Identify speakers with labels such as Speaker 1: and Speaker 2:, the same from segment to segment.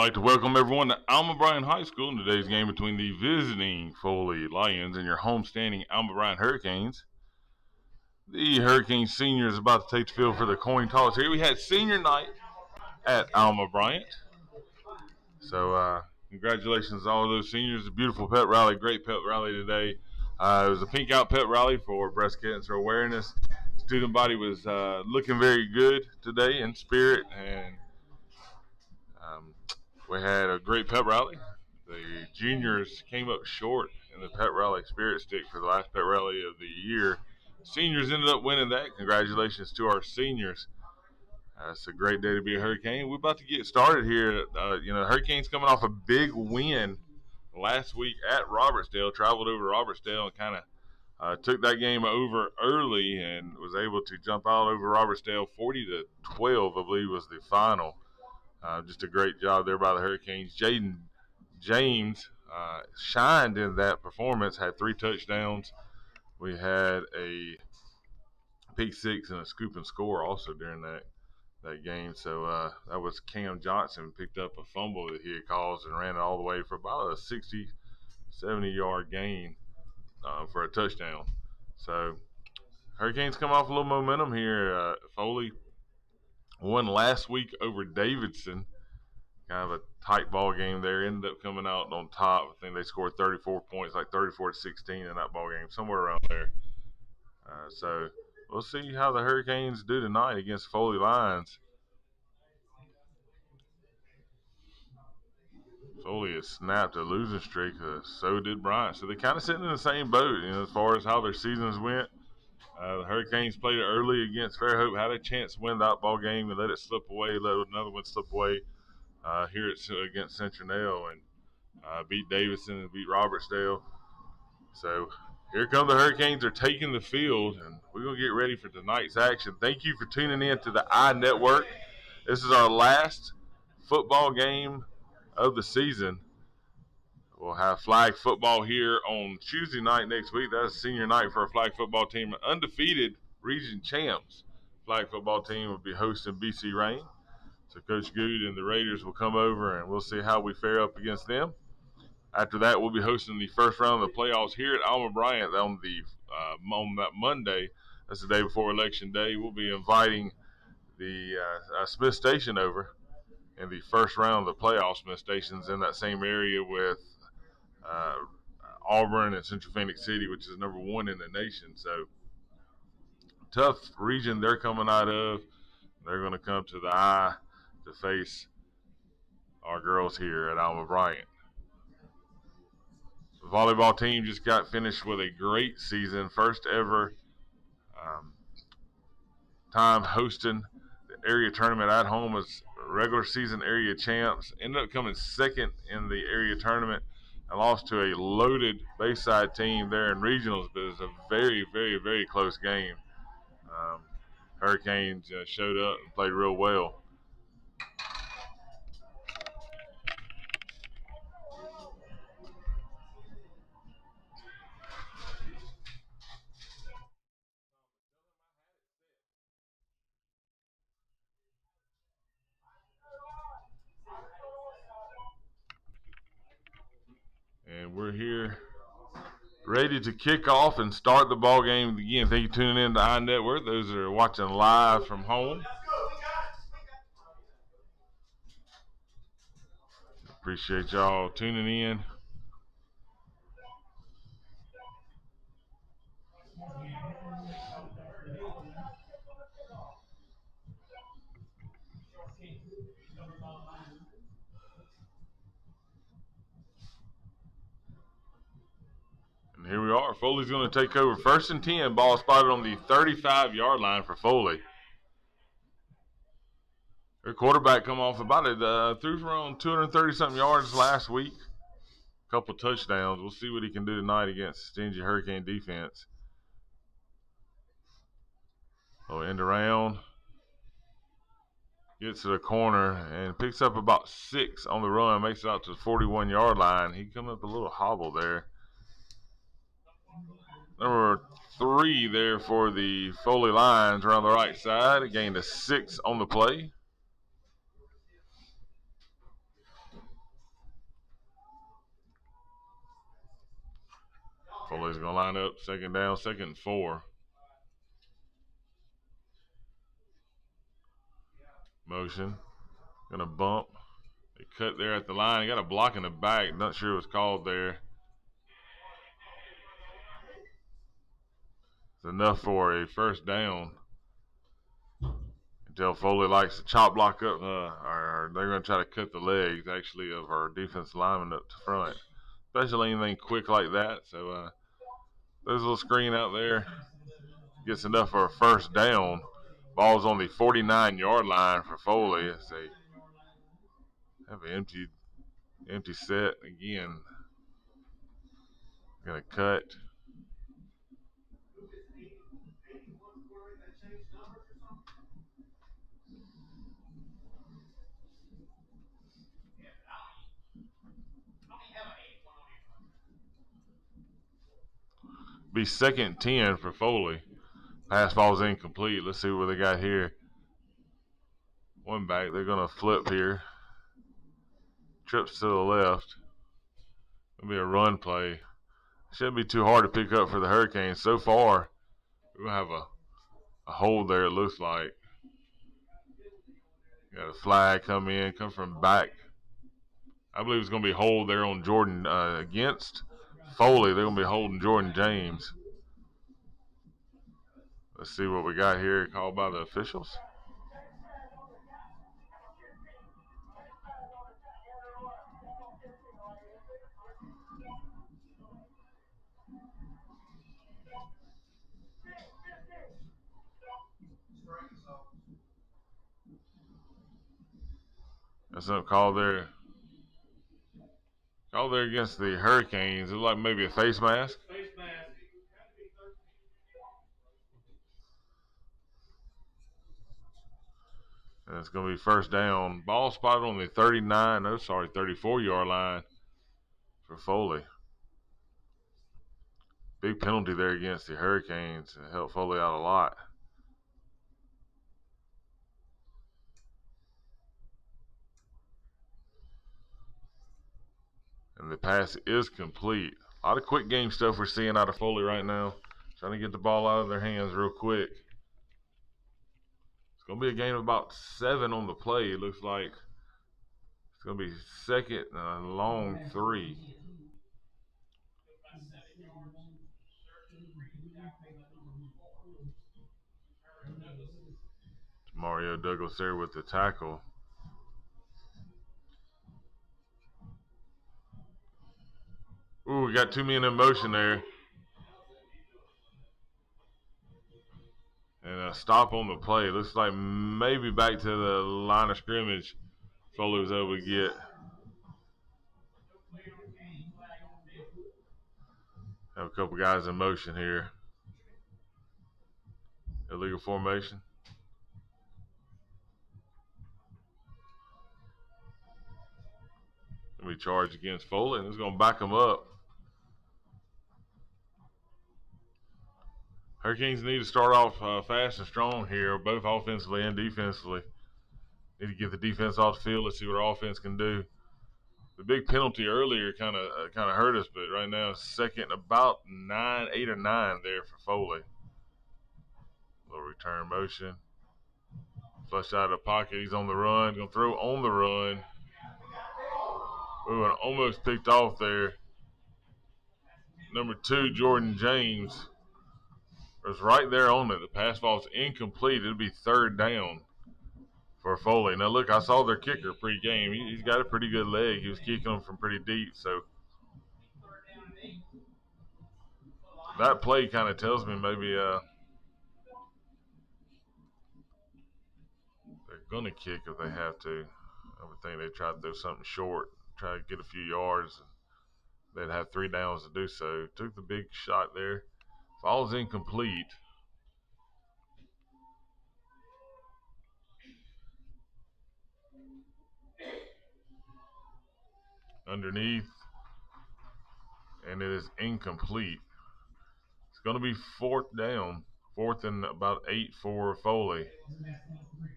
Speaker 1: like to welcome everyone to Alma Bryant High School in today's game between the visiting Foley Lions and your homestanding Alma Bryant Hurricanes. The Hurricane seniors about to take the field for the coin toss here. We had senior night at Alma Bryant. So congratulations to all of those seniors. A beautiful pep rally, great pep rally today. It was a pink out pep rally for breast cancer awareness. Student body was looking very good today in spirit, and we had a great pep rally. The juniors came up short in the pep rally spirit stick for the last pep rally of the year. Seniors ended up winning that. Congratulations to our seniors. It's a great day to be a Hurricane. We're about to get started here. Hurricanes coming off a big win last week at Robertsdale. Traveled over to Robertsdale and kind of took that game over early and was able to jump out over Robertsdale 40-12, I believe was the final. Just a great job there by the Hurricanes. Jaden James shined in that performance, had 3 touchdowns. We had a pick six and a scoop and score also during that game. So that was Cam Johnson picked up a fumble that he had caused and ran it all the way for about a 60, 70-yard gain for a touchdown. So Hurricanes come off a little momentum here. Foley won last week over Davidson. Kind of a tight ball game there. Ended up coming out on top. I think they scored 34 points, like 34-16 in that ball game, somewhere around there. So we'll see how the Hurricanes do tonight against Foley Lions. Foley has snapped a losing streak. So did Bryant. So they're kind of sitting in the same boat, as far as how their seasons went. The Hurricanes played it early against Fairhope, had a chance to win that ball game and let it slip away, let another one slip away. Here it's against Centronell and beat Davidson and beat Robertsdale. So here come the Hurricanes. They're taking the field, and we're going to get ready for tonight's action. Thank you for tuning in to the iNetwork. This is our last football game of the season. We'll have flag football here on Tuesday night next week. That's senior night for our flag football team. Undefeated region champs flag football team will be hosting BC Rain. So Coach Good and the Raiders will come over, and we'll see how we fare up against them. After that, we'll be hosting the first round of the playoffs here at Alma Bryant on that Monday. That's the day before Election Day. We'll be inviting the Smith Station over in the first round of the playoffs. Smith Station's in that same area with Auburn and Central Phoenix City, which is number 1 in the nation. So tough region they're coming out of. They're going to come to the eye to face our girls here at Alma Bryant. The volleyball team just got finished with a great season, first ever time hosting the area tournament at home as regular season area champs. Ended up coming second in the area tournament and lost to a loaded Bayside team there in regionals, but it was a very, very, very close game. Hurricanes showed up and played real well. And we're here ready to kick off and start the ball game again. Thank you for tuning in to iNetwork. Those that are watching live from home. Appreciate y'all tuning in. And here we are. Foley's going to take over. 1st and 10. Ball spotted on the 35-yard line for Foley. Their quarterback come off about it. Threw for around 230-something yards last week. A couple touchdowns. We'll see what he can do tonight against stingy Hurricane defense. So end around. Gets to the corner and picks up about 6 on the run. Makes it out to the 41-yard line. He come up a little hobble there. Number 3 there for the Foley Lions around the right side. It gained a 6 on the play. Foley's going to line up, second down, second and 4. Motion. Going to bump. They cut there at the line. He got a block in the back. Not sure it was called there. It's enough for a first down. Until Foley likes to chop block up, or they're going to try to cut the legs, actually, of our defensive lineman up to front. Especially anything quick like that. So there's a little screen out there. Gets enough for a first down. Ball's on the 49-yard line for Foley. As they have an empty set again. Going to cut. Be second 10 for Foley. Pass ball's incomplete. Let's see what they got here. One back. They're going to flip here. Trips to the left. It'll be a run play. Shouldn't be too hard to pick up for the Hurricanes. So far, we're going to have a hold there, it looks like. Got a flag come from back. I believe it's going to be hold there on Jordan against Foley. They're going to be holding Jordan James. Let's see what we got here called by the officials. That's something called there. Called there against the Hurricanes. It looked like maybe a face mask. And it's going to be first down. Ball spotted on the 34-yard line for Foley. Big penalty there against the Hurricanes. It helped Foley out a lot. And the pass is complete. A lot of quick game stuff we're seeing out of Foley right now. Trying to get the ball out of their hands real quick. It's going to be a game of about 7 on the play. It looks like it's going to be second and a long 3. Mario Douglas there with the tackle. Ooh, we got 2 men in motion there. And a stop on the play. Looks like maybe back to the line of scrimmage Foley was able to get. Have a couple guys in motion here. Illegal formation. We charge against Foley, and it's going to back them up. Hurricanes need to start off fast and strong here, both offensively and defensively. Need to get the defense off the field. Let's see what our offense can do. The big penalty earlier kind of hurt us, but right now second about 8 or 9 there for Foley. Little return motion. Flush out of the pocket. He's on the run. Going to throw on the run. Ooh, and almost picked off there. Number 2, Jordan James, was right there on it. The pass ball's incomplete. It'll be third down for Foley. Now, look, I saw their kicker pre-game. He's got a pretty good leg. He was kicking them from pretty deep. So that play kind of tells me maybe they're going to kick if they have to. I would think they try to do something short, try to get a few yards. They'd have 3 downs to do so. Took the big shot there. Ball's incomplete. Underneath. And it is incomplete. It's going to be fourth down. 4th and about 8 for Foley.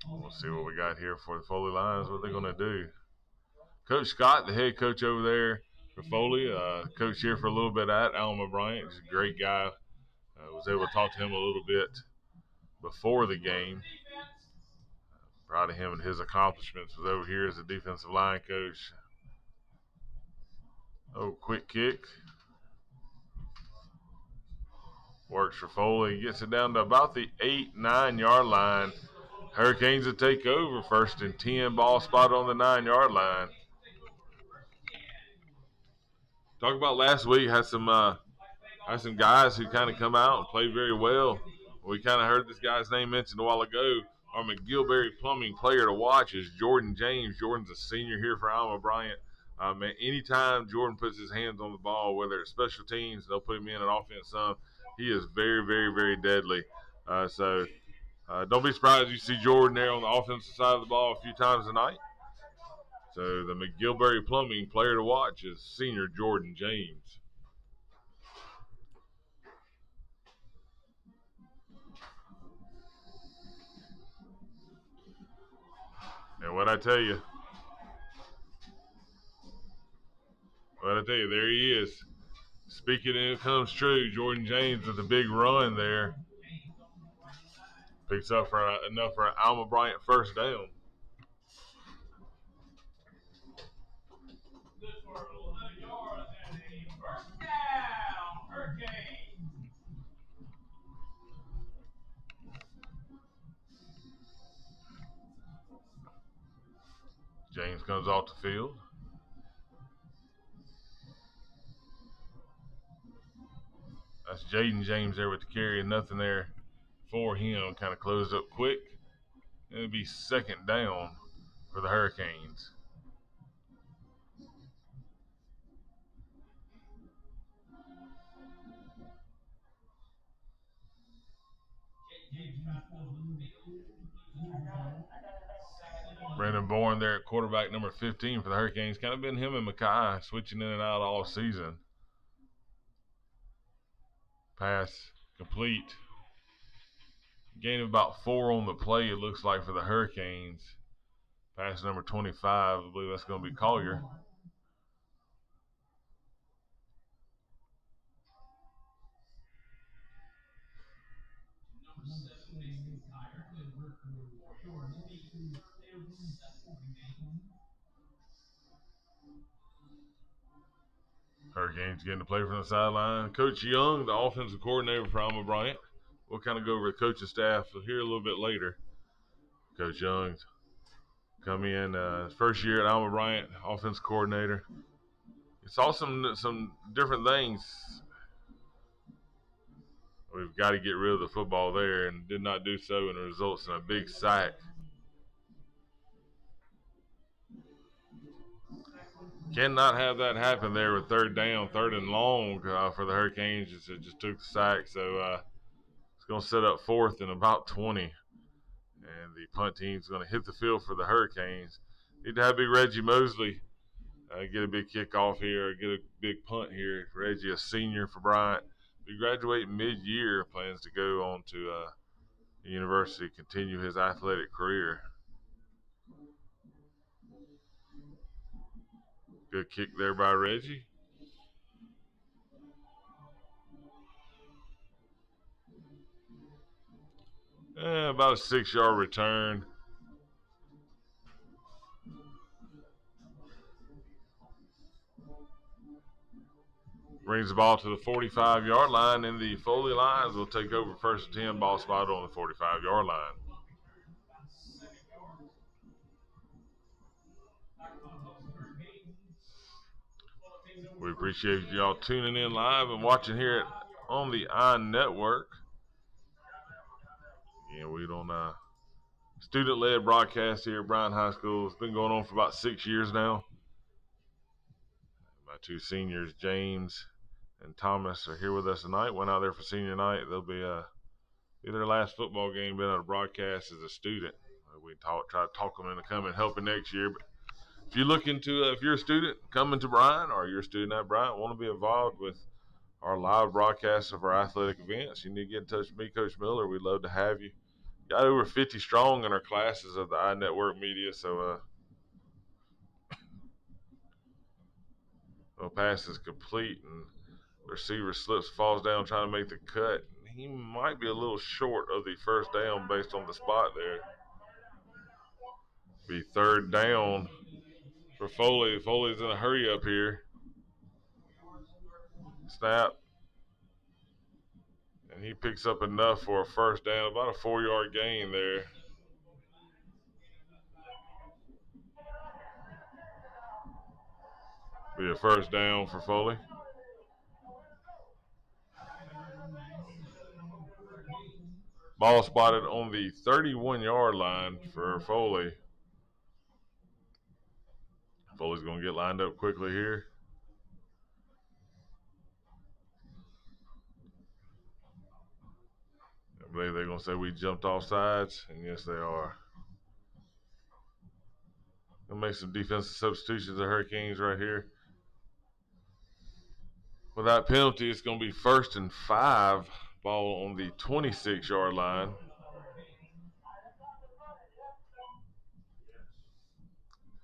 Speaker 1: We'll see what we got here for the Foley Lions. What they're going to do. Coach Scott, the head coach over there, for Foley. Coach here for a little bit at Alma Bryant. He's a great guy. Was able to talk to him a little bit before the game. Proud of him and his accomplishments. Was over here as a defensive line coach. Oh, quick kick. Works for Foley. Gets it down to about the 8-9 yard line. Hurricanes will take over. 1st and 10. Ball spot on the 9 yard line. Talk about last week. Had some guys who kind of come out and play very well. We kind of heard this guy's name mentioned a while ago. Our McGillberry Plumbing player to watch is Jordan James. Jordan's a senior here for Alma Bryant. Man, anytime Jordan puts his hands on the ball, whether it's special teams, they'll put him in an offense some. He is very, very, very deadly. So don't be surprised you see Jordan there on the offensive side of the ball a few times tonight. So the McGillberry Plumbing player to watch is senior Jordan James. And what I tell you, there he is. Speaking it comes true, Jordan James with a big run there. Picks up enough for an Alma Bryant 1st down. James comes off the field. That's Jaden James there with the carry. Nothing there for him. Kind of closed up quick. It'll be 2nd down for the Hurricanes. Brandon Bourne there at quarterback number 15 for the Hurricanes. Kind of been him and Mackay switching in and out all season. Pass complete. Gain of about 4 on the play, it looks like, for the Hurricanes. Pass number 25, I believe that's going to be Collier. Hurricanes getting to play from the sideline. Coach Young, the offensive coordinator for Alma Bryant. We'll kind of go over the coaching staff here a little bit later. Coach Young come in, 1st year at Alma Bryant, offensive coordinator. He saw some different things. We've got to get rid of the football there, and did not do so, and it results in a big sack. Cannot have that happen there with 3rd down, 3rd and long for the Hurricanes. It just took the sack, so it's going to set up 4th and about 20. And the punt team's going to hit the field for the Hurricanes. Need to have big Reggie Mosley get a big kickoff here, get a big punt here. Reggie, a senior for Bryant. He graduated mid-year, plans to go on to the university, continue his athletic career. Good kick there by Reggie. About a 6-yard return. Brings the ball to the 45-yard line, and the Foley Lions will take over 1st and 10. Ball spot on the 45-yard line. We appreciate y'all tuning in live and watching here on the iNetwork. Yeah, we don't student-led broadcast here at Bryant High School. It's been going on for about 6 years now. My 2 seniors, James and Thomas, are here with us tonight. Went out there for senior night. They'll be their last football game, been on a broadcast as a student. We try to talk them into coming and helping next year. But if you're looking to, if you're a student coming to Bryant, or you're a student at Bryant, want to be involved with our live broadcasts of our athletic events, you need to get in touch with me, Coach Miller. We'd love to have you. Got over 50 strong in our classes of the iNetwork media, so The pass is complete, and the receiver slips, falls down, trying to make the cut. He might be a little short of the first down based on the spot there. Be third down for Foley. Foley's in a hurry up here. Snap. And he picks up enough for a first down, about a 4-yard gain there. Be a first down for Foley. Ball spotted on the 31-yard line for Foley. Foley's going to get lined up quickly here. I believe they're going to say we jumped off sides, and yes, they are. Going to make some defensive substitutions. The Hurricanes right here. Without penalty, it's going to be 1st and 5. Ball on the 26-yard line.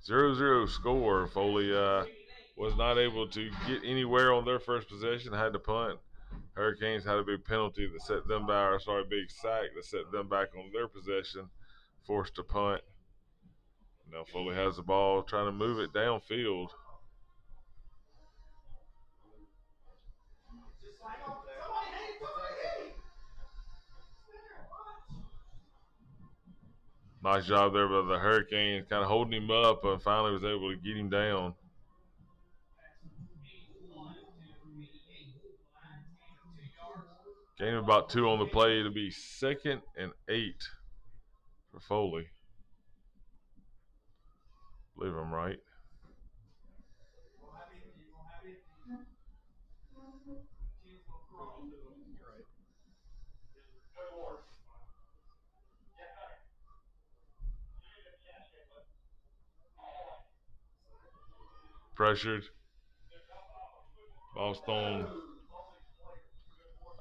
Speaker 1: 0-0 score. Foley was not able to get anywhere on their first possession. Had to punt. Hurricanes had a big penalty that set them back, or sorry, a big sack that set them back on their possession. Forced to punt. Now Foley has the ball, trying to move it downfield. Nice job there by the Hurricanes, kind of holding him up, and finally was able to get him down. Gain about 2 on the play. It'll be 2nd and 8 for Foley. I believe I'm right. Pressured. Ball's thrown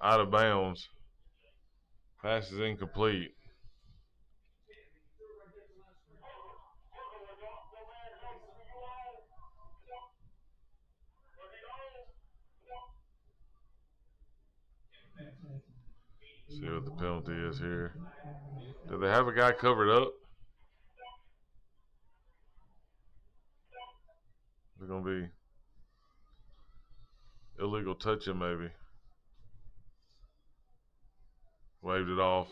Speaker 1: out of bounds. Pass is incomplete. See what the penalty is here. Do they have a guy covered up? It's going to be illegal touching, maybe. Waved it off.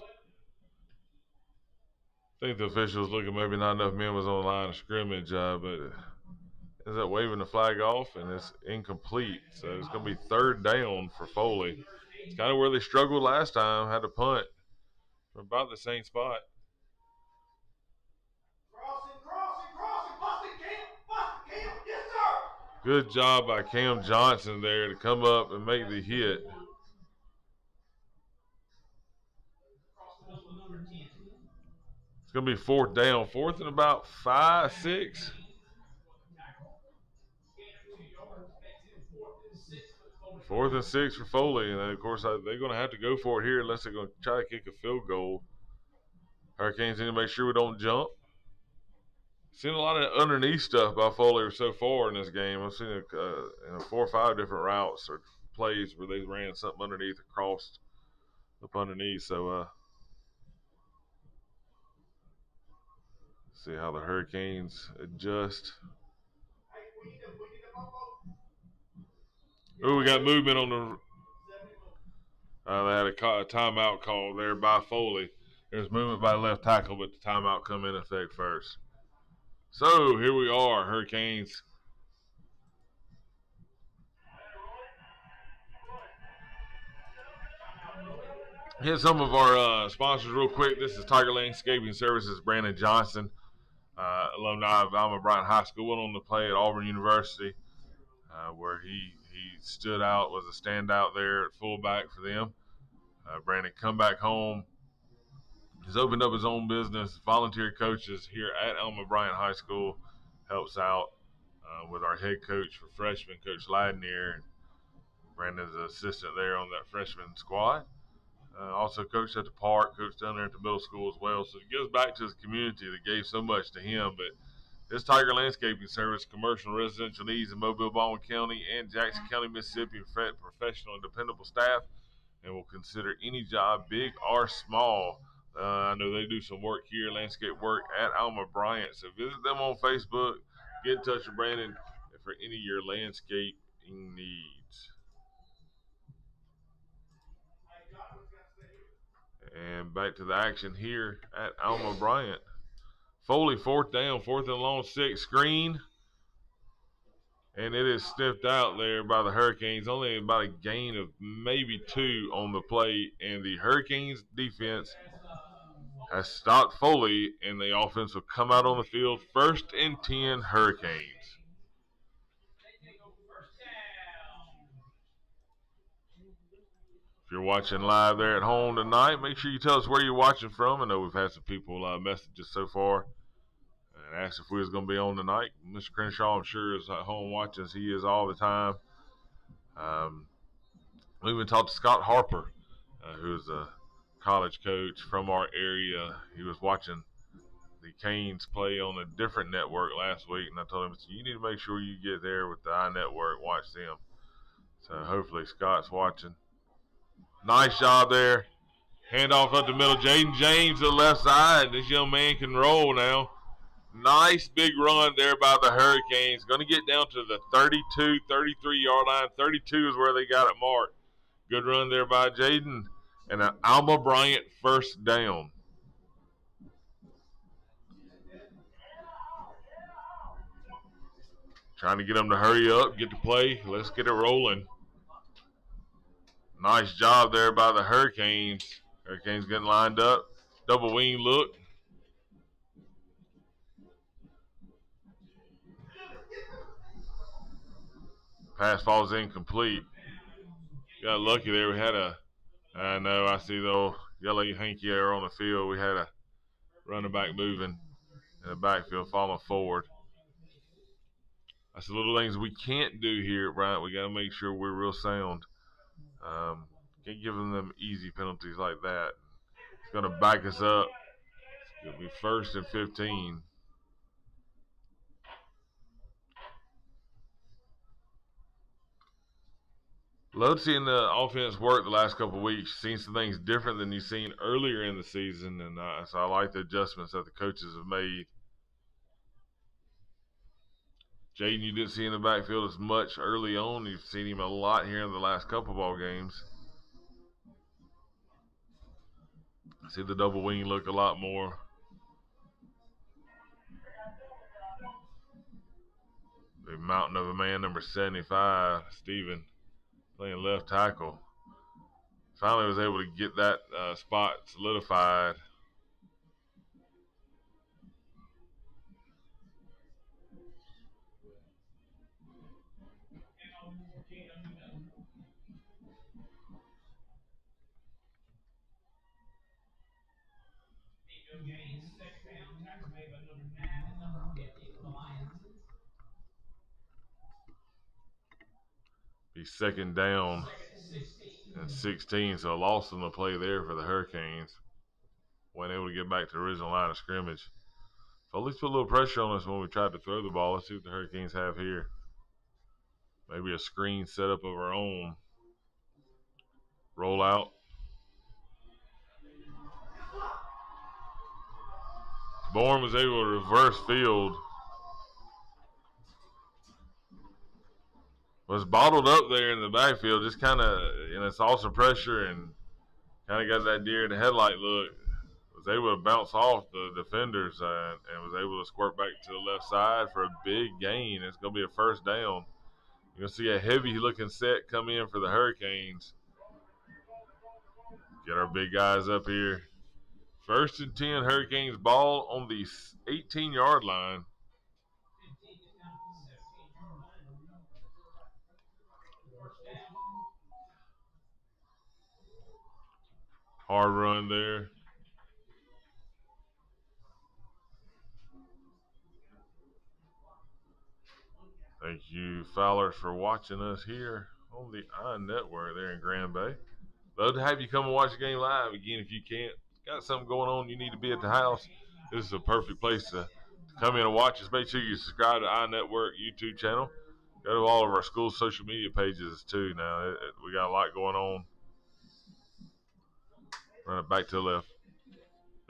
Speaker 1: I think the officials looking, maybe not enough men was on the line of scrimmage, but ends up waving the flag off, and it's incomplete. So it's going to be 3rd down for Foley. It's kind of where they struggled last time, had to punt from about the same spot. Good job by Cam Johnson there to come up and make the hit. It's going to be 4th down. 4th and about 5, 6. Fourth and 6 for Foley. And, of course, they're going to have to go for it here unless they're going to try to kick a field goal. Hurricanes need to make sure we don't jump. Seen a lot of underneath stuff by Foley so far in this game. I've seen 4 or 5 different routes or plays where they ran something underneath, crossed up underneath. So see how the Hurricanes adjust. Oh, we got movement on the. They had a timeout call there by Foley. There's movement by left tackle, but the timeout come in effect first. So here we are, Hurricanes. Hit some of our sponsors real quick. This is Tiger Landscaping Services, Brandon Johnson, alumni of Alma Bryant High School, went on to play at Auburn University, where he stood out, was a standout there at fullback for them. Brandon come back home. He's opened up his own business, volunteer coaches here at Alma Bryant High School, helps out with our head coach for freshmen, Coach Ladnier. Brandon's an assistant there on that freshman squad. Also coached at the park, coached down there at the middle school as well. So he gives back to his community that gave so much to him, but This Tiger Landscaping Service, commercial and residential needs in Mobile, Baldwin County, and Jackson County, Mississippi, professional and dependable staff, and will consider any job, big or small. I know they do some work here, landscape work at Alma, Bryant. So visit them on Facebook. Get in touch with Brandon for any of your landscaping needs. And back to the action here at Alma, Bryant. Foley, fourth down, fourth and long, 6 screen. And it is sniffed out there by the Hurricanes. Only about a gain of maybe 2 on the play. And the Hurricanes defense has stopped Foley, and the offense will come out on the field. 1st and 10 Hurricanes. If you're watching live there at home tonight, make sure you tell us where you're watching from. I know we've had some people messages so far and asked if we was going to be on tonight. Mr. Crenshaw, I'm sure, is at home watching as he is all the time. We even talked to Scott Harper, who's a college coach from our area. He was watching the Canes play on a different network last week, and I told him, you need to make sure you get there with the iNetwork, watch them. So hopefully Scott's watching. Nice job there. Handoff up the middle. Jaden James to the left side. This young man can roll now. Nice big run there by the Hurricanes. Going to get down to the 32, 33-yard line. 32 is where they got it marked. Good run there by Jaden. And an Alma Bryant first down. Trying to get them to hurry up, get the play. Let's get it rolling. Nice job there by the Hurricanes. Hurricanes getting lined up. Double wing look. Pass falls incomplete. Got lucky there. We had I know, I see the old yellow hanky there on the field. We had a running back moving in the backfield, falling forward. That's the little things we can't do here, Bryant. We got to make sure we're real sound. Can't give them easy penalties like that. It's going to back us up. It's going to be 1st and 15. Love seeing the offense work the last couple of weeks. Seen some things different than you've seen earlier in the season, and so I like the adjustments that the coaches have made. Jaden, you didn't see in the backfield as much early on. You've seen him a lot here in the last couple of ball games. I see the double wing look a lot more. The mountain of a man, number 75, Steven, playing left tackle. Finally was able to get that spot solidified. Be 2nd down and 16, so a loss on the play there for the Hurricanes. Weren't able to get back to the original line of scrimmage. So at least put a little pressure on us when we tried to throw the ball. Let's see what the Hurricanes have here. Maybe a screen setup of our own. Roll out. Bourne was able to reverse field. Was bottled up there in the backfield, just kind of, saw some pressure and kind of got that deer in the headlight look. Was able to bounce off the defenders and was able to squirt back to the left side for a big gain. It's going to be a 1st down. You're going to see a heavy-looking set come in for the Hurricanes. Get our big guys up here. 1st and 10 Hurricanes, ball on the 18-yard line. Hard run there. Thank you, Fowler, for watching us here on the iNetwork there in Grand Bay. Love to have you come and watch the game live. Again, if you can't, got something going on, you need to be at the house, this is a perfect place to come in and watch us. Make sure you subscribe to iNetwork YouTube channel. Go to all of our school social media pages too. Now we got a lot going on. Run it back to the left.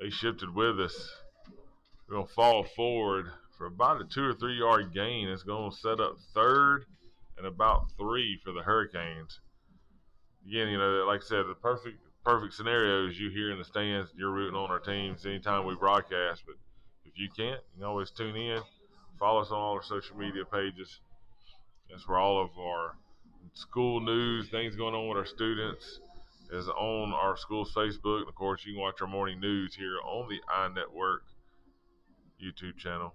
Speaker 1: They shifted with us. We're going to fall forward for about a 2 or 3 yard gain. It's going to set up third and about 3 for the Hurricanes. Again, you know, like I said, the perfect scenario is you here in the stands, you're rooting on our teams anytime we broadcast. But if you can't, you can always tune in. Follow us on all our social media pages. That's where all of our school news, things going on with our students, is on our school's Facebook. And of course, you can watch our morning news here on the iNetwork YouTube channel.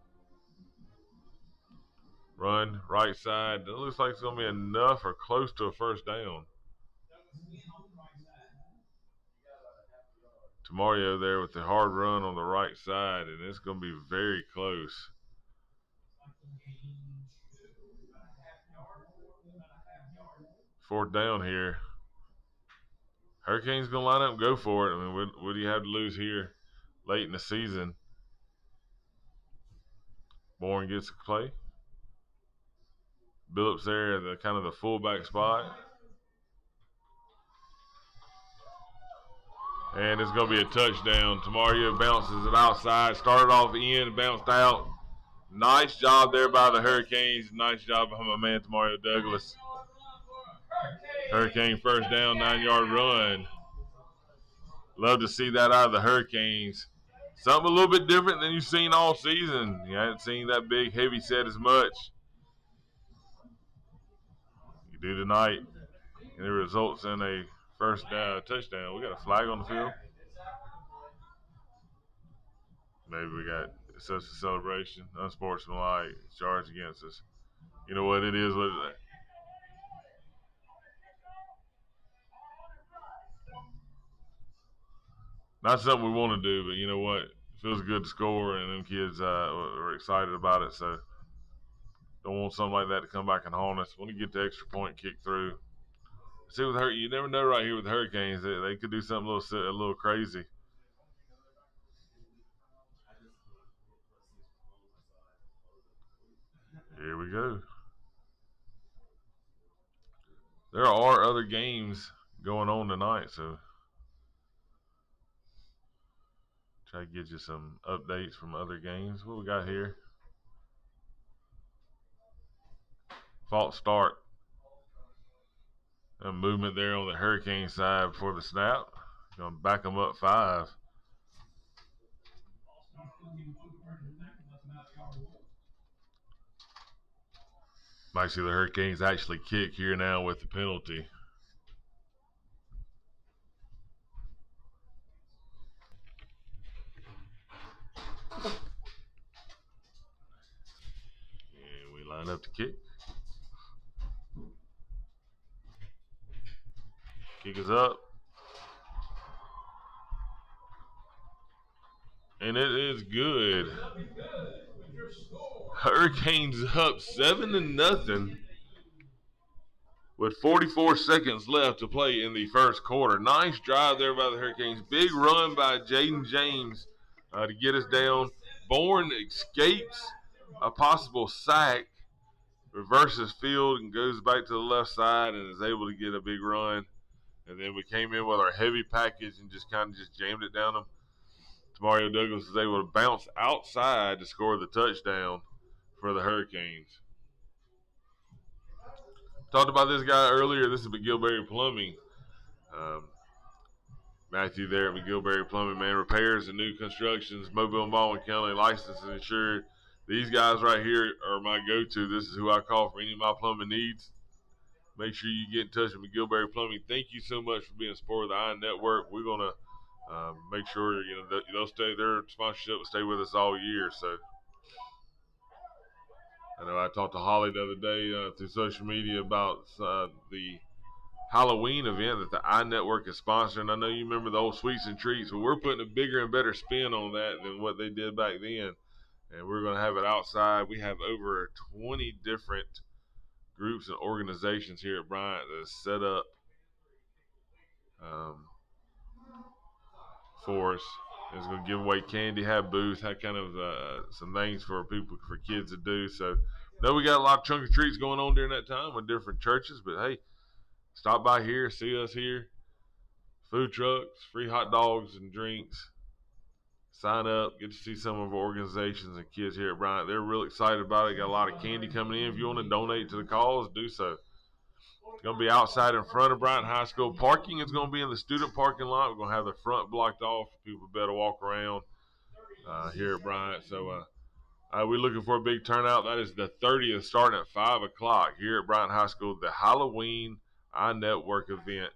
Speaker 1: Run right side. It looks like it's going to be enough or close to a first down. Mario there with the hard run on the right side, and it's going to be very close. Fourth down here. Hurricanes going to line up and go for it. I mean, what do you have to lose here late in the season? Bourne gets a play. Billups there at the kind of the fullback spot. And it's going to be a touchdown. Tamario bounces it outside. Started off in, bounced out. Nice job there by the Hurricanes. Nice job by my man Tamario Douglas. Hurricane first down, 9-yard run. Love to see that out of the Hurricanes. Something a little bit different than you've seen all season. You haven't seen that big heavy set as much. You do tonight, and it results in a first touchdown. We got a flag on the field. Maybe we got such a celebration, unsportsmanlike, charge against us. You know what it is? What is it? Not something we want to do, but you know what? It feels good to score, and them kids are excited about it. So don't want something like that to come back and haunt us. Want to get the extra point kicked through. See, with you never know right here with the Hurricanes. They could do something a little crazy. Here we go. There are other games going on tonight, so try to get you some updates from other games. What we got here? False start. A movement there on the Hurricane side before the snap. Going to back them up 5. Might see the Hurricanes actually kick here now with the penalty. And we line up to kick. Kick is up. And it is good. Hurricanes up 7-0 with 44 seconds left to play in the first quarter. Nice drive there by the Hurricanes. Big run by Jaden James to get us down. Bourne escapes a possible sack, reverses field and goes back to the left side and is able to get a big run. And then we came in with our heavy package and just kind of jammed it down them. Mario Douglas was able to bounce outside to score the touchdown for the Hurricanes. Talked about this guy earlier. This is McGillberry Plumbing. Matthew there at McGillberry Plumbing, man. Repairs and new constructions, Mobile and Baldwin County, licensed and insured. These guys right here are my go-to. This is who I call for any of my plumbing needs. Make sure you get in touch with McGillberry Plumbing. Thank you so much for being a supporter of the Iron Network. We're going to make sure they'll stay. Their sponsorship will stay with us all year. So I know I talked to Holly the other day through social media about the Halloween event that the iNetwork is sponsoring. I know you remember the old sweets and treats, but we're putting a bigger and better spin on that than what they did back then. And we're going to have it outside. We have over 20 different groups and organizations here at Bryant that is set up for us. It's going to give away candy, have booths, have kind of some things for kids to do. So, know we got a lot of trunk or treats going on during that time with different churches. But hey, stop by here, see us here. Food trucks, free hot dogs and drinks. Sign up, get to see some of our organizations and kids here at Bryant. They're real excited about it. Got a lot of candy coming in. If you want to donate to the cause, do so. It's going to be outside in front of Bryant High School. Parking is going to be in the student parking lot. We're going to have the front blocked off. People better walk around here at Bryant. So we're looking for a big turnout. That is the 30th, starting at 5 o'clock here at Bryant High School, the Halloween iNetwork event.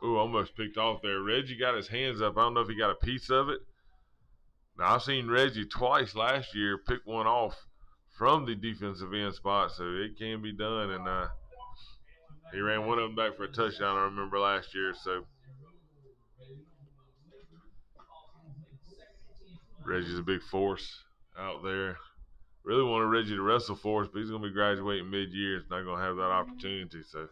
Speaker 1: Ooh, almost picked off there. Reggie got his hands up. I don't know if he got a piece of it. Now, I've seen Reggie twice last year pick one off from the defensive end spot, so it can be done. And he ran one of them back for a touchdown, I remember, last year. So Reggie's a big force out there. Really wanted Reggie to wrestle for us, but he's going to be graduating mid-year. He's not going to have that opportunity. So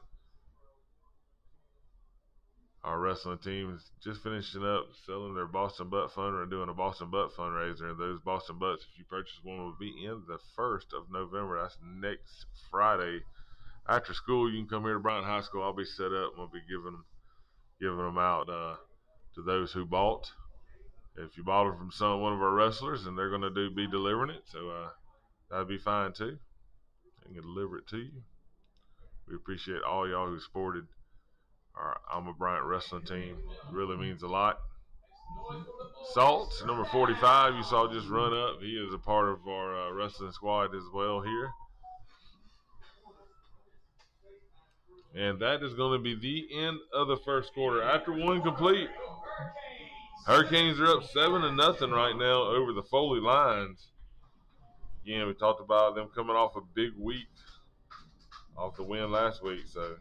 Speaker 1: our wrestling team is just finishing up selling their Boston Butt Fundraiser, doing a Boston Butt Fundraiser. And those Boston Butts, if you purchase one, will be in the 1st of November. That's next Friday. After school, you can come here to Bryant High School. I'll be set up. I'll be giving them out to those who bought. If you bought them from one of our wrestlers, and they're going to be delivering it, so that'd be fine too. They can deliver it to you. We appreciate all y'all who supported our Alma Bryant wrestling team. It really means a lot. Salt, number 45, you saw just run up. He is a part of our wrestling squad as well here. And that is going to be the end of the first quarter. After one complete, Hurricanes are up 7-0 right now over the Foley Lions. Again, we talked about them coming off a big week, off the win last week. So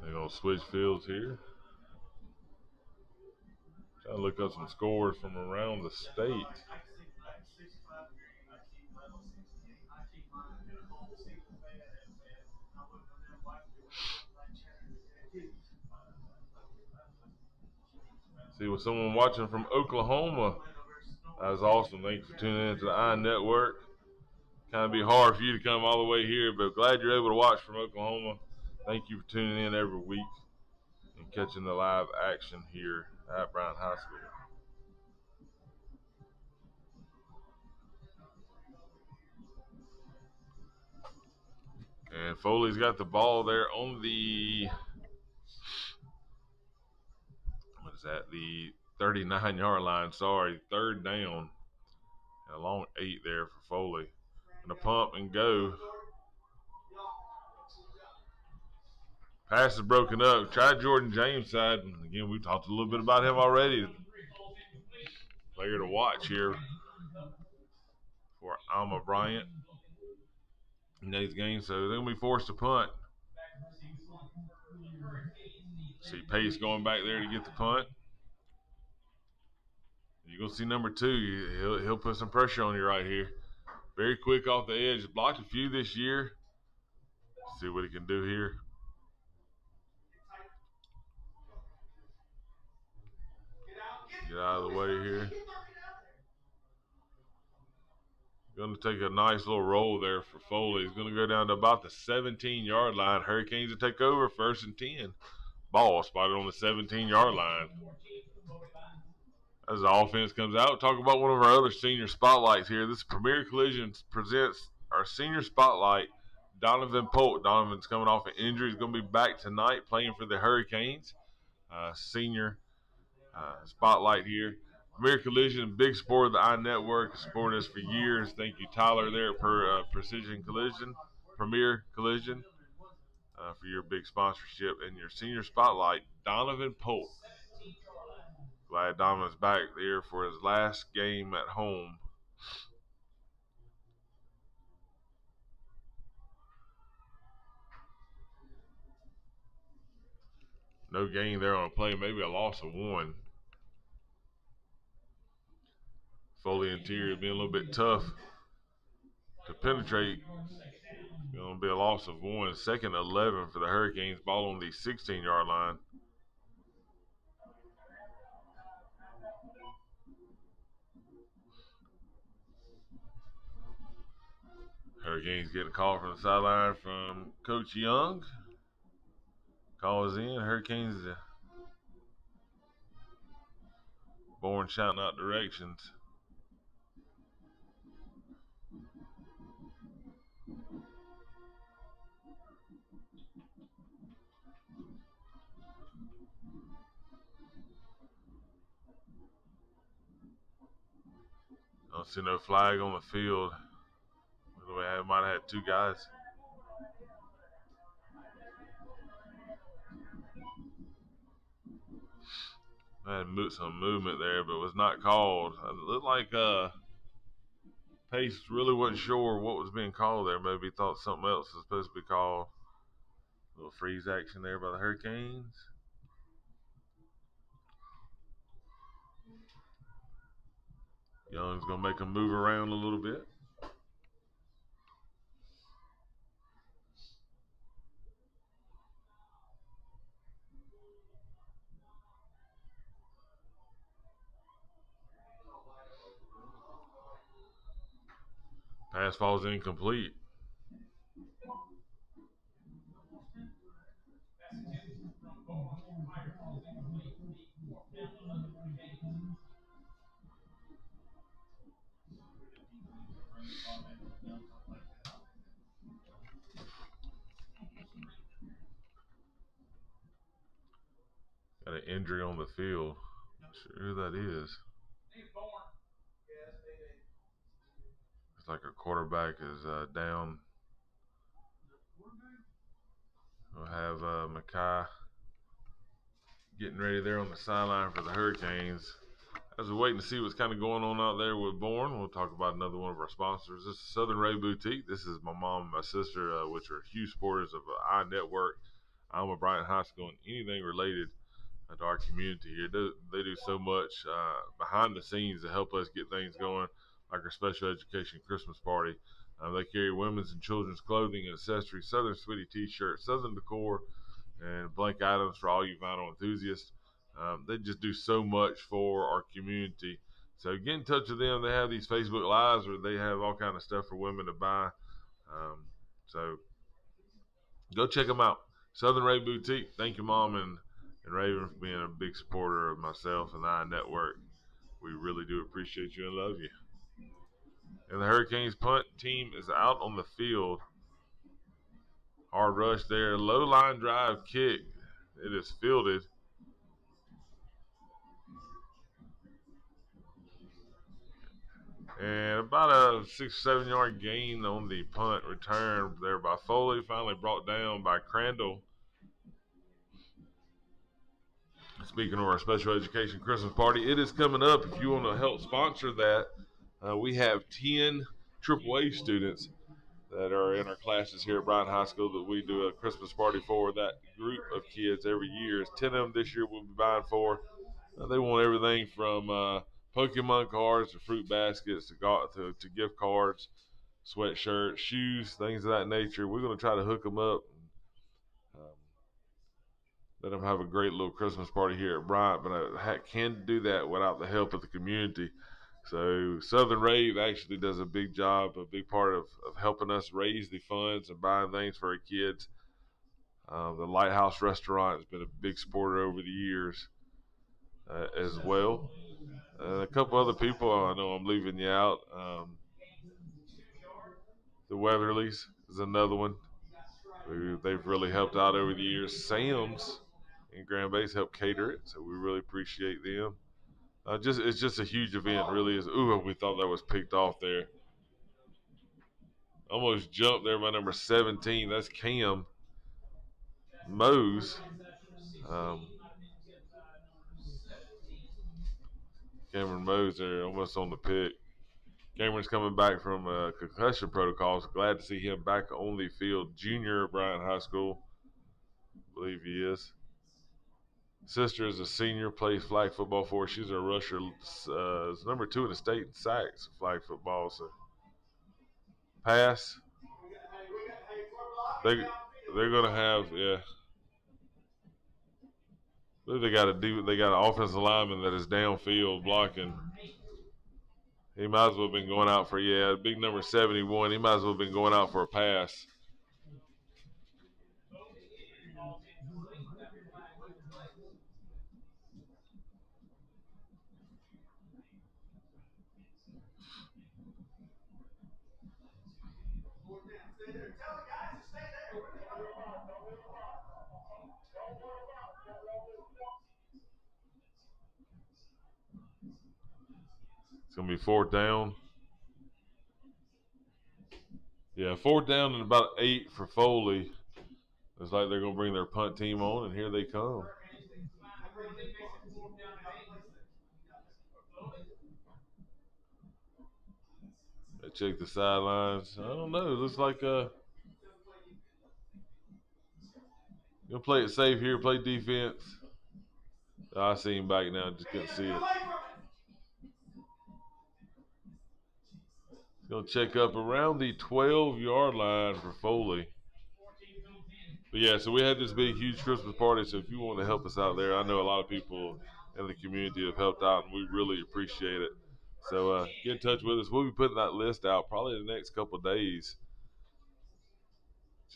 Speaker 1: they're going to switch fields here. Trying to look up some scores from around the state. See, with someone watching from Oklahoma, that was awesome. Thanks for tuning in to the iNetwork. Kind of be hard for you to come all the way here, but glad you're able to watch from Oklahoma. Thank you for tuning in every week and catching the live action here at Bryant High School. And Foley's got the ball there on the, what is that, the 39-yard line. Sorry, 3rd down. A long 8 there for Foley. And a pump and go. Pass is broken up. Try Jordan James' side. And again, we talked a little bit about him already. Player to watch here for Alma Bryant in today's game. So they're going to be forced to punt. See Pace going back there to get the punt. You're going to see number 2. He'll put some pressure on you right here. Very quick off the edge. Blocked a few this year. See what he can do here. Get out of the way here. Going to take a nice little roll there for Foley. He's going to go down to about the 17-yard line. Hurricanes will take over, 1st and 10. Ball spotted on the 17-yard line. As the offense comes out, talk about one of our other senior spotlights here. This Premier Collision presents our senior spotlight, Donovan Polk. Donovan's coming off an injury. He's going to be back tonight playing for the Hurricanes. Senior spotlight here. Premier Collision, big sport of the iNetwork, supported us for years. Thank you, Tyler, there at Precision Collision, Premier Collision. for your big sponsorship and your senior spotlight, Donovan Polk. Glad Donovan's back there for his last game at home. No gain there on a play, maybe a loss of one. Foley interior being a little bit tough to penetrate. Going to be a loss of one. Second 11 for the Hurricanes. Ball on the 16-yard line. Hurricanes getting a call from the sideline from Coach Young. Call is in. Hurricanes Born shouting out directions. Don't see no flag on the field. We might have had two guys. Had some movement there, but was not called. It looked like Pace really wasn't sure what was being called there. Maybe thought something else was supposed to be called. A little freeze action there by the Hurricanes. Young's going to make them move around a little bit. Pass falls incomplete. Got an injury on the field. Not sure who that is. It's like a quarterback is down. We'll have Mackay getting ready there on the sideline for the Hurricanes. As we're waiting to see what's kind of going on out there with Bourne, we'll talk about another one of our sponsors. This is Southern Ray Boutique. This is my mom and my sister, which are huge supporters of iNetwork, Alma, Bryant High School, and anything related to our community here. They do so much behind the scenes to help us get things going, like our special education Christmas party. They carry women's and children's clothing and accessories, Southern Sweetie t-shirts, Southern decor, and blank items for all you vinyl enthusiasts. They just do so much for our community. So get in touch with them. They have these Facebook Lives where they have all kind of stuff for women to buy. So go check them out. Southern Ray Boutique. Thank you, Mom and Raven, for being a big supporter of myself and iNetwork. We really do appreciate you and love you. And the Hurricanes punt team is out on the field. Hard rush there. Low line drive kick. It is fielded. And about a 6-7 yard gain on the punt return there by Foley. Finally brought down by Crandall. Speaking of our special education Christmas party, it is coming up. If you want to help sponsor that, we have 10 AAA students that are in our classes here at Bryant High School that we do a Christmas party for. That group of kids every year. 10 of them this year we'll be buying for. They want everything from Pokemon cards to fruit baskets to gift cards, sweatshirts, shoes, things of that nature. We're going to try to hook them up. Let them have a great little Christmas party here at Bryant, but I can't do that without the help of the community. So Southern Rave actually does a big job, a big part of helping us raise the funds and buying things for our kids. The Lighthouse Restaurant has been a big supporter over the years as well. A couple other people, I know I'm leaving you out. The Weatherlys is another one. They've really helped out over the years. Sam's in Grand Bay's helped cater it, so we really appreciate them. It's just a huge event, really is. Ooh, we thought that was picked off there. Almost jumped there by number 17. That's Cam. Mose. Um, Cameron Mose there almost on the pick. Cameron's coming back from concussion protocols. Glad to see him back on the field. Junior at Bryant High School. I believe he is. Sister is a senior, plays flag football for us. She's a rusher. Is number 2 in the state in sacks, flag football. So pass. They're gonna have They got an offensive lineman that is downfield blocking. He might as well have been going out for big number 71. He might as well have been going out for a pass. It's gonna be 4th down. Yeah, 4th down and about 8 for Foley. It's like they're gonna bring their punt team on, and here they come. They check the sidelines. I don't know. It looks like gonna play it safe here. Play defense. I see him back now. Just couldn't see it. Gonna check up around the 12-yard line for Foley. But yeah, so we had this big, huge Christmas party. So if you want to help us out there, I know a lot of people in the community have helped out, and we really appreciate it. So get in touch with us. We'll be putting that list out probably in the next couple of days.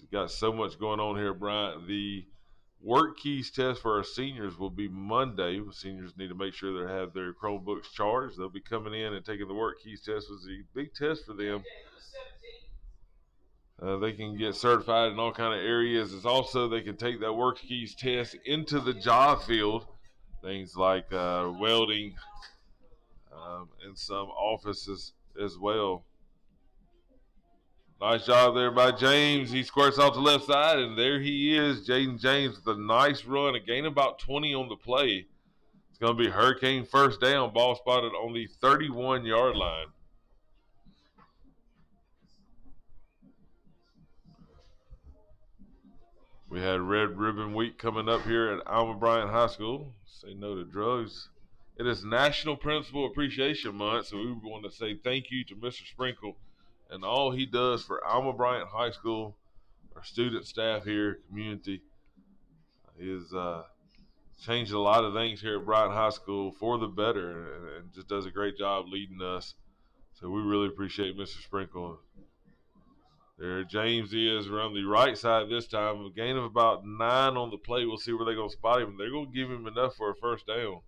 Speaker 1: We've got so much going on here, Bryant. The work keys test for our seniors will be Monday. Seniors need to make sure they have their Chromebooks charged. They'll be coming in and taking the work keys test. Was a big test for them. They can get certified in all kind of areas. It's also they can take that work keys test into the job field, things like welding, and some offices as well. Nice job there by James. He squirts off the left side, and there he is, Jaden James, with a nice run, a gain about 20 on the play. It's going to be Hurricane 1st down, ball spotted on the 31-yard line. We had Red Ribbon Week coming up here at Alma Bryant High School. Say no to drugs. It is National Principal Appreciation Month, so we want to say thank you to Mr. Sprinkle and all he does for Alma Bryant High School, our student staff here, community. He has changed a lot of things here at Bryant High School for the better, and just does a great job leading us. So we really appreciate Mr. Sprinkle. There James is around the right side this time. A gain of about 9 on the play. We'll see where they're going to spot him. They're going to give him enough for a 1st down.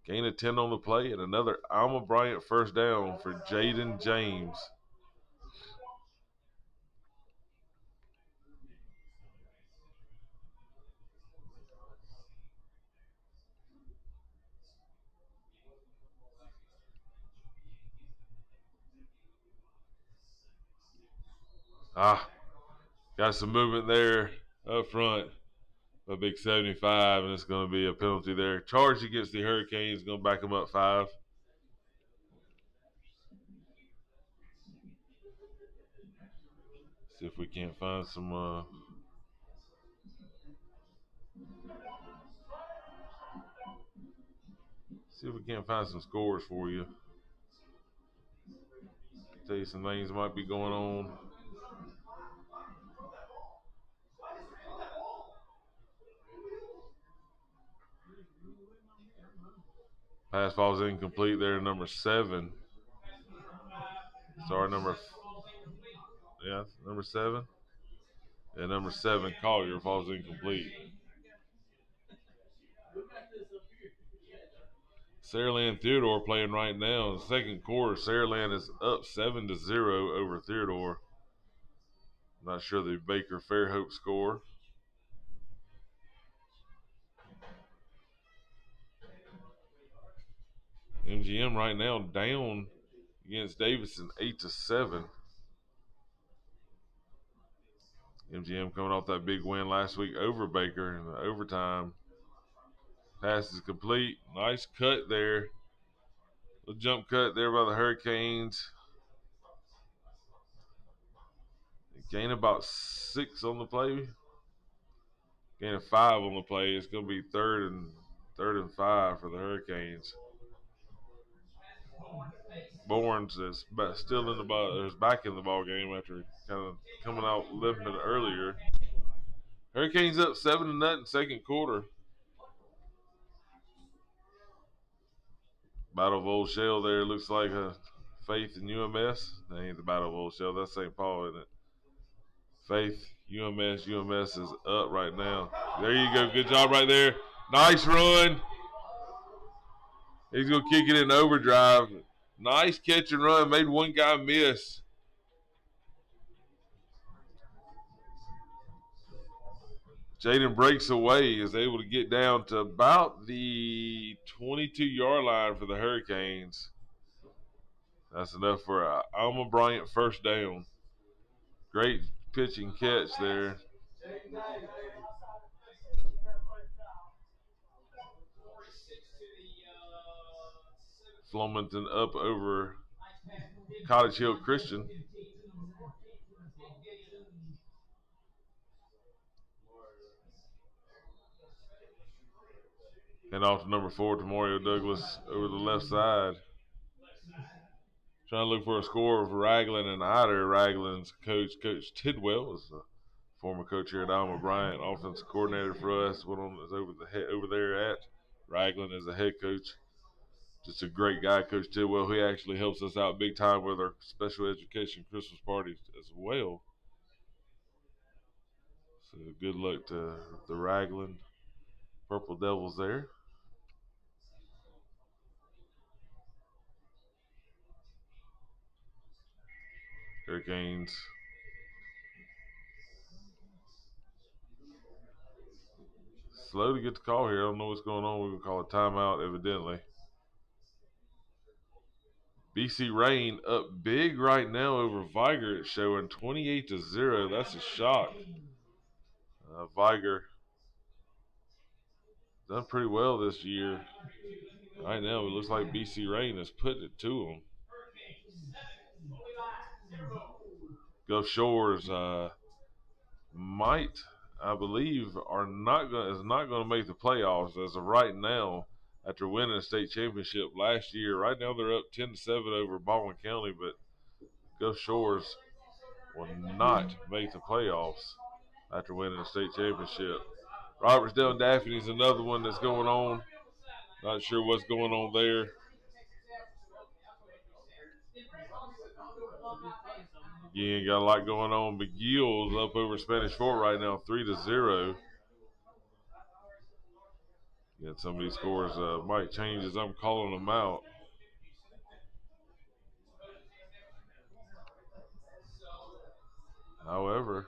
Speaker 1: Gain of 10 on the play, and another Alma Bryant 1st down for Jaden James. Got some movement there up front. A big 75, and it's going to be a penalty there. Charged against the Hurricanes, going to back them up 5. See if we can't find some. See if we can't find some scores for you. Tell you some things that might be going on. Pass falls incomplete there, number 7. Sorry, number 7. Yeah, number 7, Collier, falls incomplete. Saraland Theodore playing right now. In the second quarter, Saraland is up 7-0 over Theodore. Not sure the Baker Fairhope score. MGM right now down against Davidson 8-7. MGM coming off that big win last week over Baker in the overtime. Pass is complete. Nice cut there. Little jump cut there by the Hurricanes. They gain about 6 on the play. Gain of 5 on the play. It's going to be third and 5 for the Hurricanes. Barnes is still in the ball. Is back in the ball game after kind of coming out limping earlier. Hurricanes up 7-0 second quarter. Battle of Old Shell there looks like a Faith and UMS. That ain't the Battle of Old Shell. That's St. Paul, isn't it? Faith, UMS. UMS is up right now. There you go. Good job right there. Nice run. He's going to kick it in overdrive. Nice catch and run. Made one guy miss. Jaden breaks away, is able to get down to about the 22-yard line for the Hurricanes. That's enough for a Alma Bryant first down. Great pitching catch there. Flominton up over Cottage Hill Christian. And off to number 4, Mario Douglas over the left side. Trying to look for a score of Raglan and Ider. Raglan's coach, Coach Tidwell, is a former coach here at Alma Bryant, offensive coordinator for us. One on is over there at Raglan as a head coach. Just a great guy, Coach Tidwell. He actually helps us out big time with our special education Christmas parties as well. So good luck to the Raglan Purple Devils there. Hurricanes slow to get the call here. I don't know what's going on. We're going to call a timeout, evidently. BC Rain up big right now over Viger. It's showing 28-0. That's a shock. Viger done pretty well this year. Right now, it looks like BC Rain has put it to them. Gulf Shores might, I believe, is not going to make the playoffs as of right now after winning a state championship last year. Right now, they're up 10-7 over Baldwin County, but Gulf Shores will not make the playoffs after winning a state championship. Robertsdale and Daphne is another one that's going on. Not sure what's going on there. Again, got a lot going on. McGill's up over Spanish Fort right now, 3-0. Yeah, some of these scores might change as I'm calling them out. However,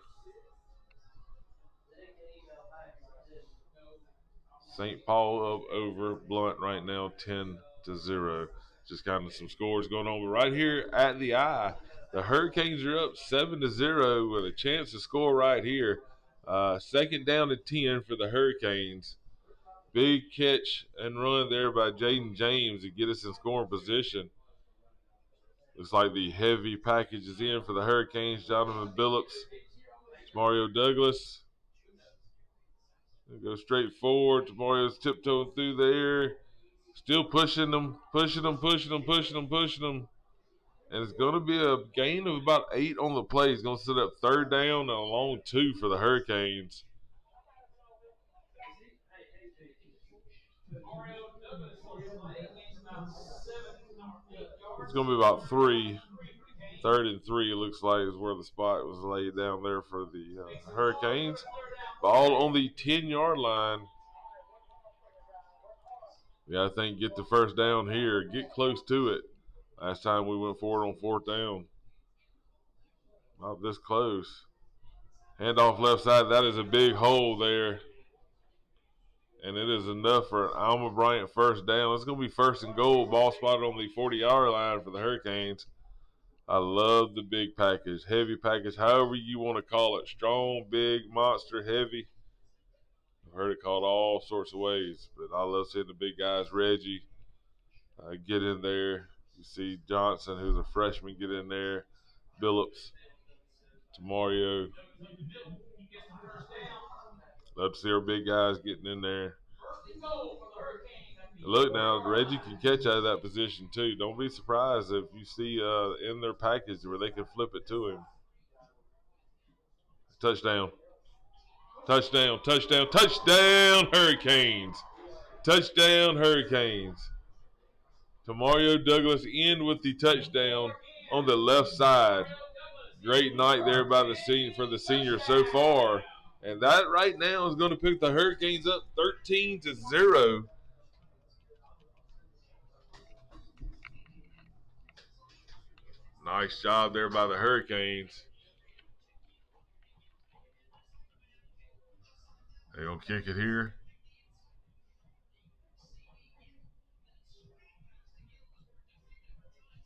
Speaker 1: St. Paul up over Blunt right now, 10-0. Just kind of some scores going on. But right here at the eye, the Hurricanes are up 7-0 with a chance to score right here. Second down and 10 for the Hurricanes. Big catch and run there by Jaden James to get us in scoring position. Looks like the heavy package is in for the Hurricanes. Jonathan Billups, Mario Douglas. They go straight forward. Mario's tiptoeing through there. Still pushing them. And it's going to be a gain of about 8 on the play. It's going to set up third down and a long 2 for the Hurricanes. It's going to be about 3. Third and 3, it looks like, is where the spot was laid down there for the Hurricanes. Ball on the 10-yard line. We got to think get the first down here. Get close to it. Last time we went forward on fourth down. Not this close. Handoff left side. That is a big hole there. And it is enough for an Alma Bryant first down. It's going to be first and goal. Ball spotted on the 40-yard line for the Hurricanes. I love the big package, heavy package, however you want to call it. Strong, big, monster, heavy. I've heard it called all sorts of ways, but I love seeing the big guys. Reggie get in there. You see Johnson, who's a freshman, get in there. Phillips, Mario. Love to see our big guys getting in there. Look now, Reggie can catch out of that position too. Don't be surprised if you see in their package where they can flip it to him. Touchdown. Touchdown, touchdown, touchdown, Hurricanes. Touchdown, Hurricanes. Tamario Douglas in with the touchdown on the left side. Great night there by for the seniors so far. And that right now is going to pick the Hurricanes up 13-0. Nice job there by the Hurricanes. They're going to kick it here.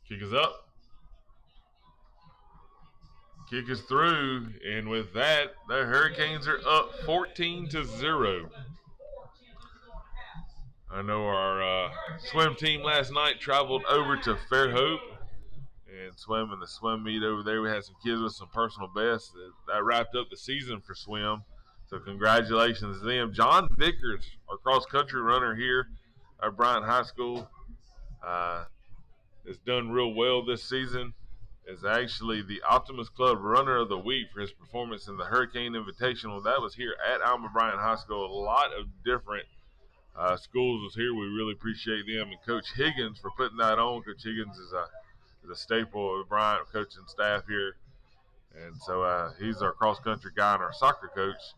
Speaker 1: Kick is up. Kick is through. And with that, the Hurricanes are up 14-0. I know our swim team last night traveled over to Fairhope and swam in the swim meet over there. We had some kids with some personal bests. That wrapped up the season for swim. So congratulations to them. John Vickers, our cross-country runner here at Bryant High School, has done real well this season. Is actually the Optimist Club Runner of the Week for his performance in the Hurricane Invitational. That was here at Alma Bryant High School. A lot of different schools was here. We really appreciate them. And Coach Higgins for putting that on. Coach Higgins is a staple of the Bryant coaching staff here. And so he's our cross-country guy and our soccer coach.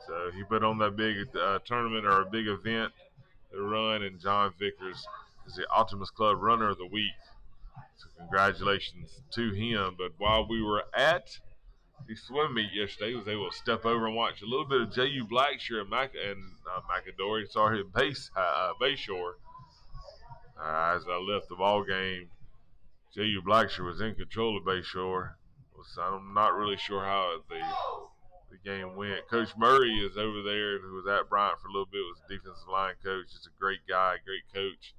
Speaker 1: So he put on that big tournament or a big event to run, and John Vickers is the Optimist Club Runner of the Week. So congratulations to him. But while we were at the swim meet yesterday, I was able to step over and watch a little bit of J.U. Blackshear and McAdory, Bayshore. As I left the ball game, J.U. Blackshear was in control of Bayshore. So I'm not really sure how the game went. Coach Murray is over there, who was at Bryant for a little bit, was defensive line coach. He's a great guy, great coach.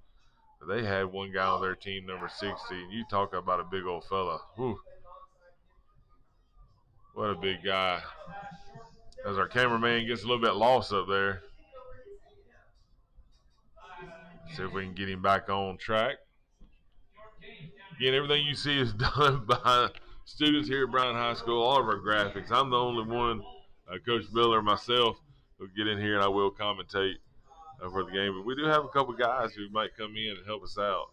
Speaker 1: But they had one guy on their team, number 60, and you talk about a big old fella. Whew. What a big guy. As our cameraman gets a little bit lost up there. See if we can get him back on track. Again, everything you see is done by students here at Bryant High School, all of our graphics. I'm the only one, Coach Miller, myself, who get in here and I will commentate for the game. But we do have a couple guys who might come in and help us out.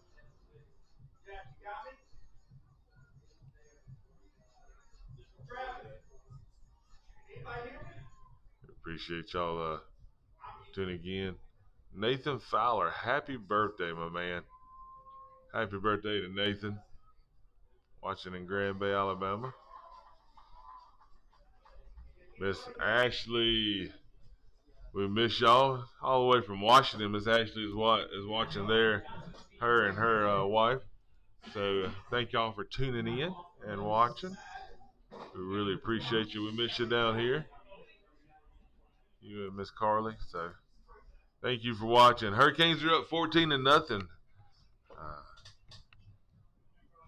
Speaker 1: Appreciate y'all tuning in. Nathan Fowler, happy birthday, my man. Happy birthday to Nathan. Watching in Grand Bay, Alabama. Miss Ashley, we miss y'all all the way from Washington. Miss Ashley is watching there, her and her wife. So thank y'all for tuning in and watching. We really appreciate you. We miss you down here, you and Miss Carly. So thank you for watching. Hurricanes are up 14-0.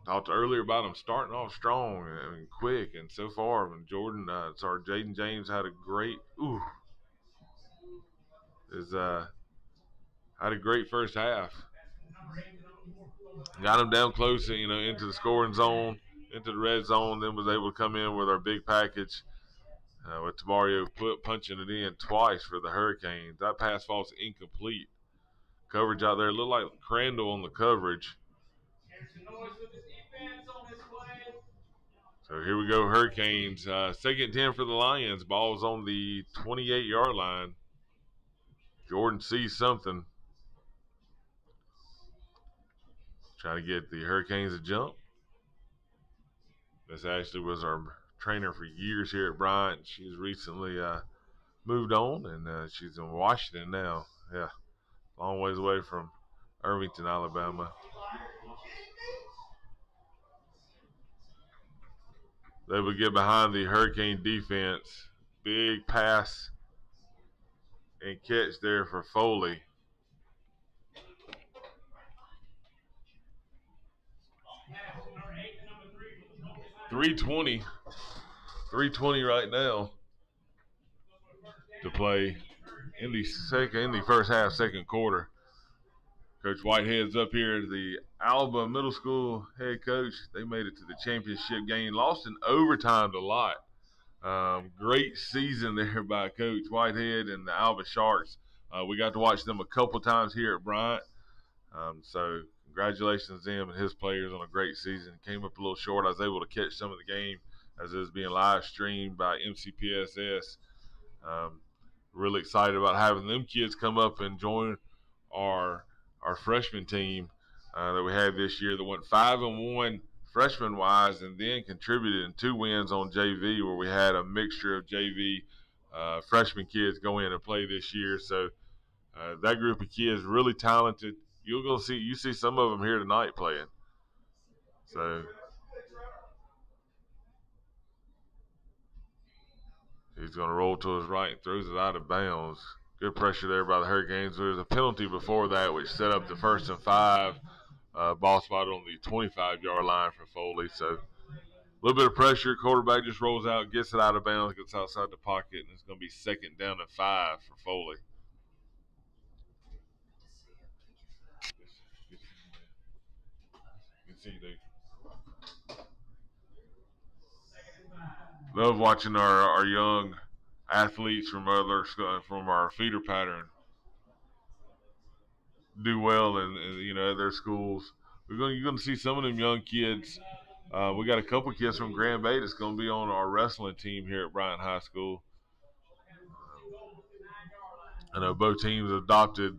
Speaker 1: Talked earlier about them starting off strong and quick, and so far, Jaden James had a great, had a great first half. Got them down close, into the scoring zone, into the red zone, then was able to come in with our big package with Tamario punching it in twice for the Hurricanes. That pass falls incomplete. Coverage out there, looked like Crandall on the coverage. So here we go, Hurricanes. Second 10 for the Lions. Ball's on the 28-yard line. Jordan sees something. Trying to get the Hurricanes a jump. Miss Ashley was our trainer for years here at Bryant. She's recently moved on, and she's in Washington now. Yeah, long ways away from Irvington, Alabama. They would get behind the Hurricane defense. Big pass and catch there for Foley. 320. 320 right now to play in the first half, second quarter. Coach Whitehead's up here, the Alba Middle School head coach. They made it to the championship game, lost in overtime to Lott. Great season there by Coach Whitehead and the Alba Sharks. We got to watch them a couple times here at Bryant. So congratulations to him and his players on a great season. Came up a little short. I was able to catch some of the game as it was being live streamed by MCPSS. Really excited about having them kids come up and join our freshman team that we had this year that went 5-1 freshman wise, and then contributed in 2 wins on JV, where we had a mixture of JV freshman kids go in and play this year. So that group of kids really talented. You see some of them here tonight playing. So he's going to roll to his right and throws it out of bounds. Good pressure there by the Hurricanes. There was a penalty before that which set up the 1st and 5. Ball spot on the 25-yard line for Foley. So a little bit of pressure. Quarterback just rolls out, gets it out of bounds, gets outside the pocket, and it's going to be 2nd down and 5 for Foley. You can see they love watching our young athletes from our feeder pattern do well in their schools. You're going to see some of them young kids. We got a couple kids from Grand Bay that's going to be on our wrestling team here at Bryant High School. I know both teams adopted.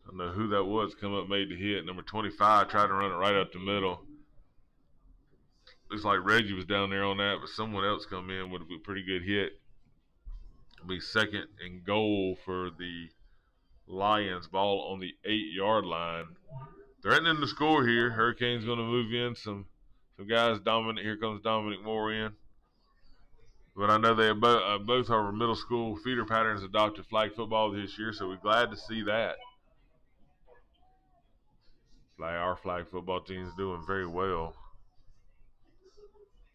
Speaker 1: I don't know who that was. Come up, made the hit. Number 25 tried to run it right up the middle. Looks like Reggie was down there on that, but someone else come in with a pretty good hit. It'll be 2nd and goal for the Lions. Ball on the 8-yard line. Threatening to score here. Hurricanes going to move in some guys. Dominic, here comes Dominic Moore in. But I know they both our middle school feeder patterns adopted flag football this year, so we're glad to see that. Our flag football team is doing very well.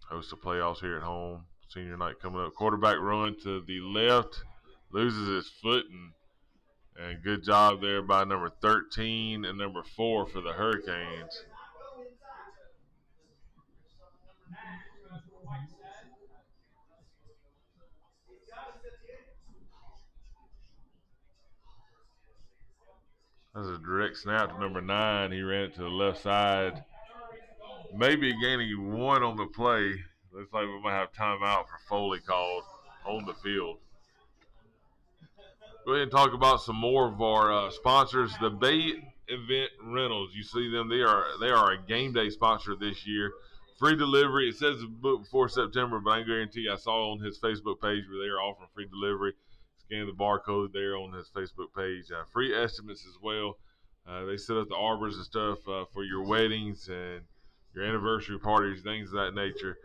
Speaker 1: Host the playoffs here at home. Senior night coming up. Quarterback run to the left, loses his foot, and good job there by number 13 and number 4 for the Hurricanes. That's a direct snap to number 9. He ran it to the left side. Maybe gaining 1 on the play. Looks like we might have timeout for Foley called on the field. Go ahead and talk about some more of our sponsors. The Bay Event Rentals. You see them. They are a game day sponsor this year. Free delivery. It says book before September, but I guarantee I saw on his Facebook page where they are offering free delivery. Scan the barcode there on his Facebook page. Free estimates as well. They set up the arbors and stuff for your weddings and your anniversary parties, things of that nature.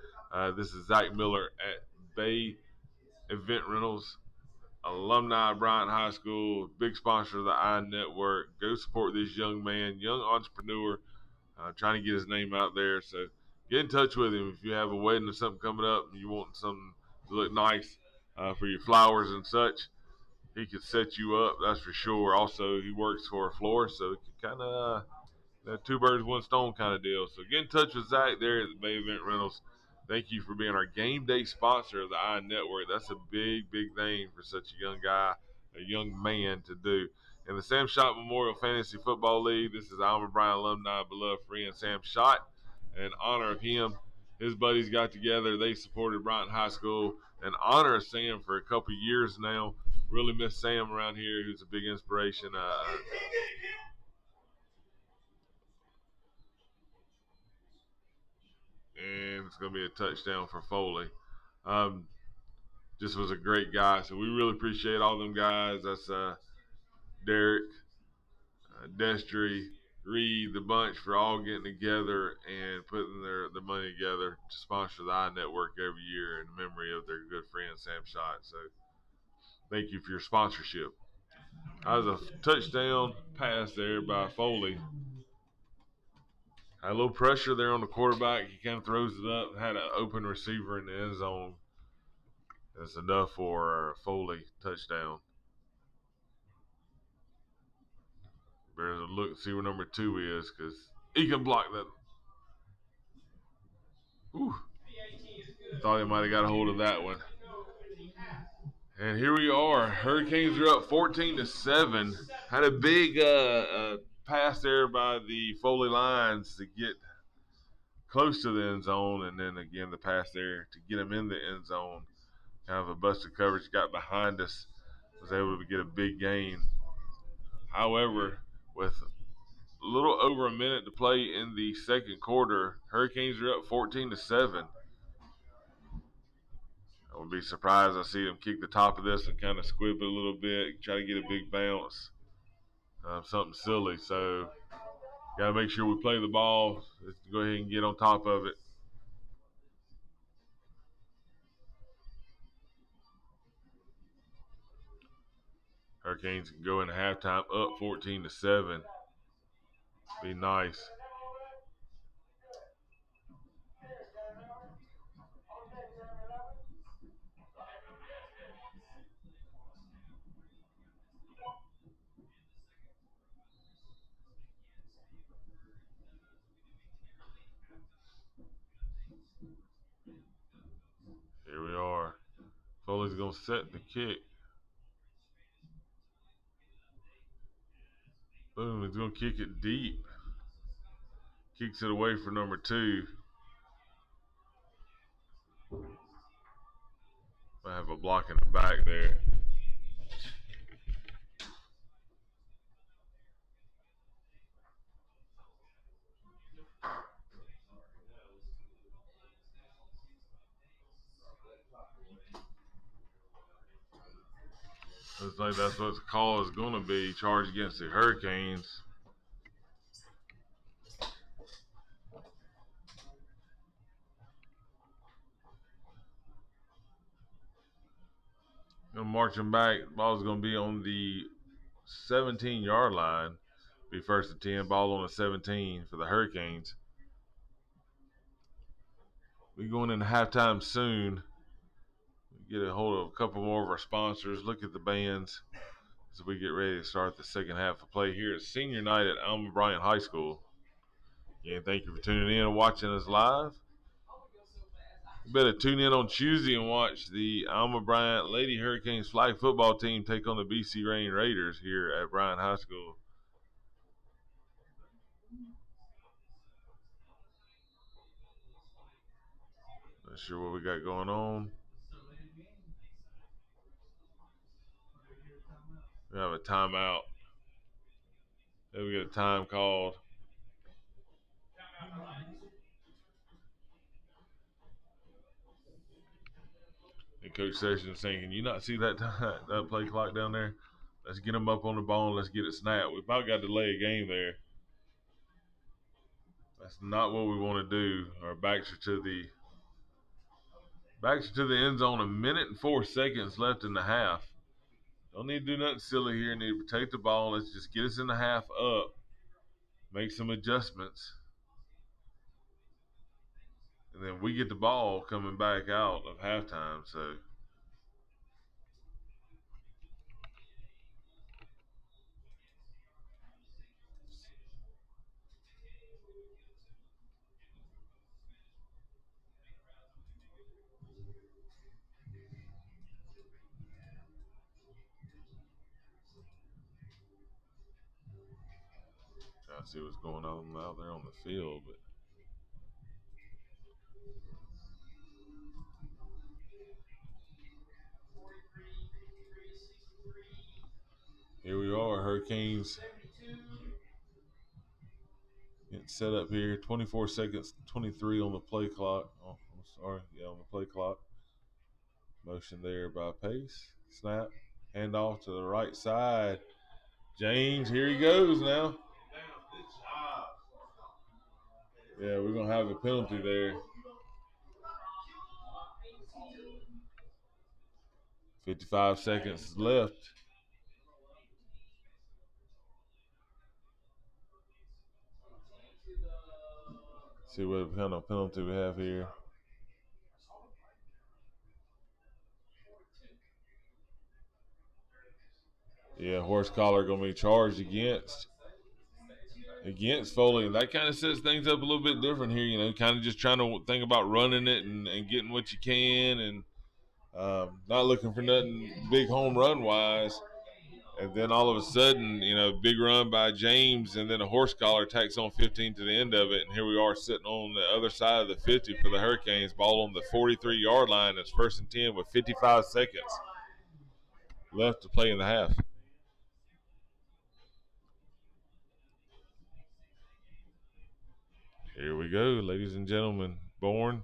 Speaker 1: This is Zach Miller at Bay Event Rentals. Alumni of Bryant High School, big sponsor of the I Network. Go support this young man, young entrepreneur, trying to get his name out there. So get in touch with him if you have a wedding or something coming up and you want something to look nice for your flowers and such. He could set you up, that's for sure. Also, he works for a florist, so it could kind of that 2 birds, 1 stone kind of deal. So get in touch with Zach there at the Bay Event Rentals. Thank you for being our game day sponsor of the I Network. That's a big, big thing for such a young guy, a young man to do. In the Sam Schott Memorial Fantasy Football League, this is Alma Bryant alumni, beloved friend Sam Schott. In honor of him, his buddies got together. They supported Bryant High School in honor of Sam for a couple of years now. Really miss Sam around here, who's a big inspiration. And it's going to be a touchdown for Foley. Just was a great guy. So we really appreciate all them guys. That's Derek, Destry, Reed, the bunch for all getting together and putting their money together to sponsor the I Network every year in memory of their good friend Sam Schott. So thank you for your sponsorship. That was a touchdown pass there by Foley. Had a little pressure there on the quarterback. He kind of throws it up. Had an open receiver in the end zone. That's enough for Foley touchdown. Better look and see where number 2 is because he can block that. Ooh. Thought he might have got a hold of that one. And here we are. Hurricanes are up 14-7. Had a big pass there by the Foley Lions to get close to the end zone, and then again the pass there to get him in the end zone. Kind of a busted coverage, got behind us, was able to get a big gain. However, with a little over a minute to play in the second quarter, Hurricanes are up 14-7. I would be surprised I see them kick the top of this and kind of squib it a little bit, try to get a big bounce, something silly. So, got to make sure we play the ball. Let's go ahead and get on top of it. Hurricanes can go into halftime up 14-7. Be nice. Here we are. Foley's going to set the kick. Boom, he's going to kick it deep. Kicks it away for number 2. I have a block in the back there. Looks like that's what the call is going to be. Charged against the Hurricanes. Going to march him back. Ball's going to be on the 17-yard line. Be first and 10. Ball on the 17 for the Hurricanes. We're going into halftime soon. Get a hold of a couple more of our sponsors. Look at the bands as we get ready to start the second half of play here at Senior Night at Alma Bryant High School. Again, thank you for tuning in and watching us live. You better tune in on Tuesday and watch the Alma Bryant Lady Hurricanes flag football team take on the BC Rain Raiders here at Bryant High School. Not sure what we got going on. We have a timeout. Then we get a time called. And Coach Sessions saying, can you not see that play clock down there? Let's get them up on the ball and let's get it snapped. We about got to delay a game there. That's not what we want to do. Our backs are to the end zone. 1:04 left in the half. Don't need to do nothing silly here. Need to protect the ball. Let's just get us in the half up. Make some adjustments. And then we get the ball coming back out of halftime. So trying to see what's going on out there on the field. But here we are, Hurricanes. Getting set up here. 24 seconds, 23 on the play clock. Oh, I'm sorry. Yeah, on the play clock. Motion there by Pace. Snap. Hand off to the right side. James, here he goes now. Yeah, we're gonna have a penalty there. 55 seconds left. See what kind of penalty we have here. Yeah, horse collar gonna be charged against Foley, and that kind of sets things up a little bit different here. You know, kind of just trying to think about running it and getting what you can, and not looking for nothing big home run wise. And then all of a sudden, you know, big run by James, and then a horse collar tacks on 15 to the end of it, and here we are sitting on the other side of the 50 for the Hurricanes. Ball on the 43-yard line. It's 1st and 10 with 55 seconds left to play in the half. Here we go, ladies and gentlemen. Bourne.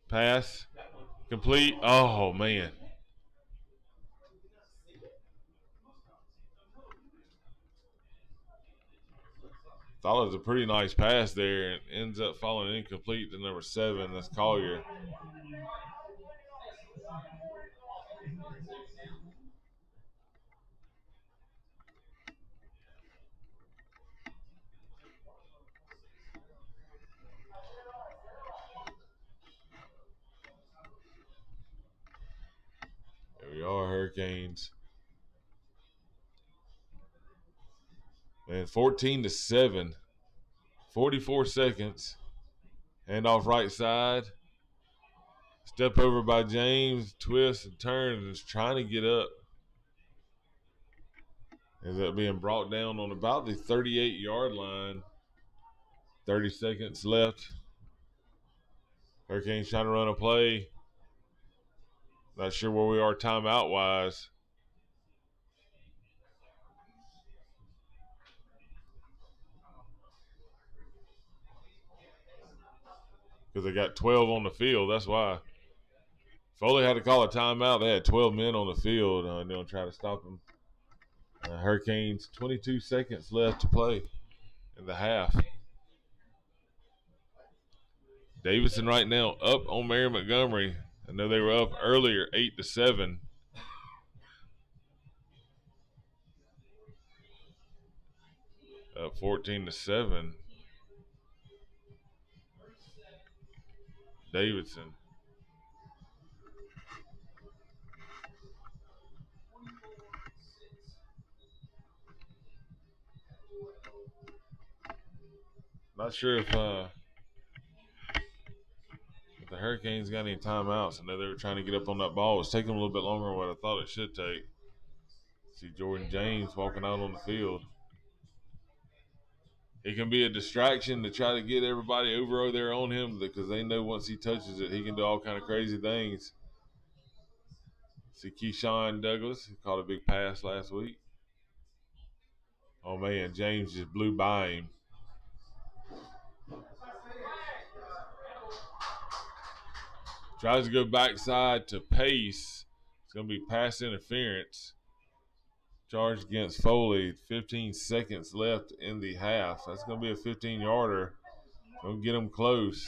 Speaker 1: Pass. Complete. Oh, man. Thought it was a pretty nice pass there, and ends up falling incomplete to number 7. That's Collier. There we are, Hurricanes. And 14-7. 44 seconds. Hand off right side. Step over by James. Twist and turn and is trying to get up. Ends up being brought down on about the 38-yard line. 30 seconds left. Hurricanes trying to run a play. Not sure where we are timeout wise. Because they got 12 on the field. That's why. Foley had to call a timeout. They had 12 men on the field. They're going to try to stop them. Hurricanes, 22 seconds left to play in the half. Davidson right now up on Mary Montgomery. I know they were up earlier, 8-7. Up 14-7. Davidson. Not sure if the Hurricanes got any timeouts. I know they were trying to get up on that ball. It's taking a little bit longer than what I thought it should take. See Jordan James walking out on the field. It can be a distraction to try to get everybody over there on him because they know once he touches it, he can do all kind of crazy things. See Keyshawn Douglas, he caught a big pass last week. Oh, man, James just blew by him. Tries to go backside to Pace. It's going to be pass interference. Charged against Foley. 15 seconds left in the half. That's going to be a 15-yarder. Don't get them close.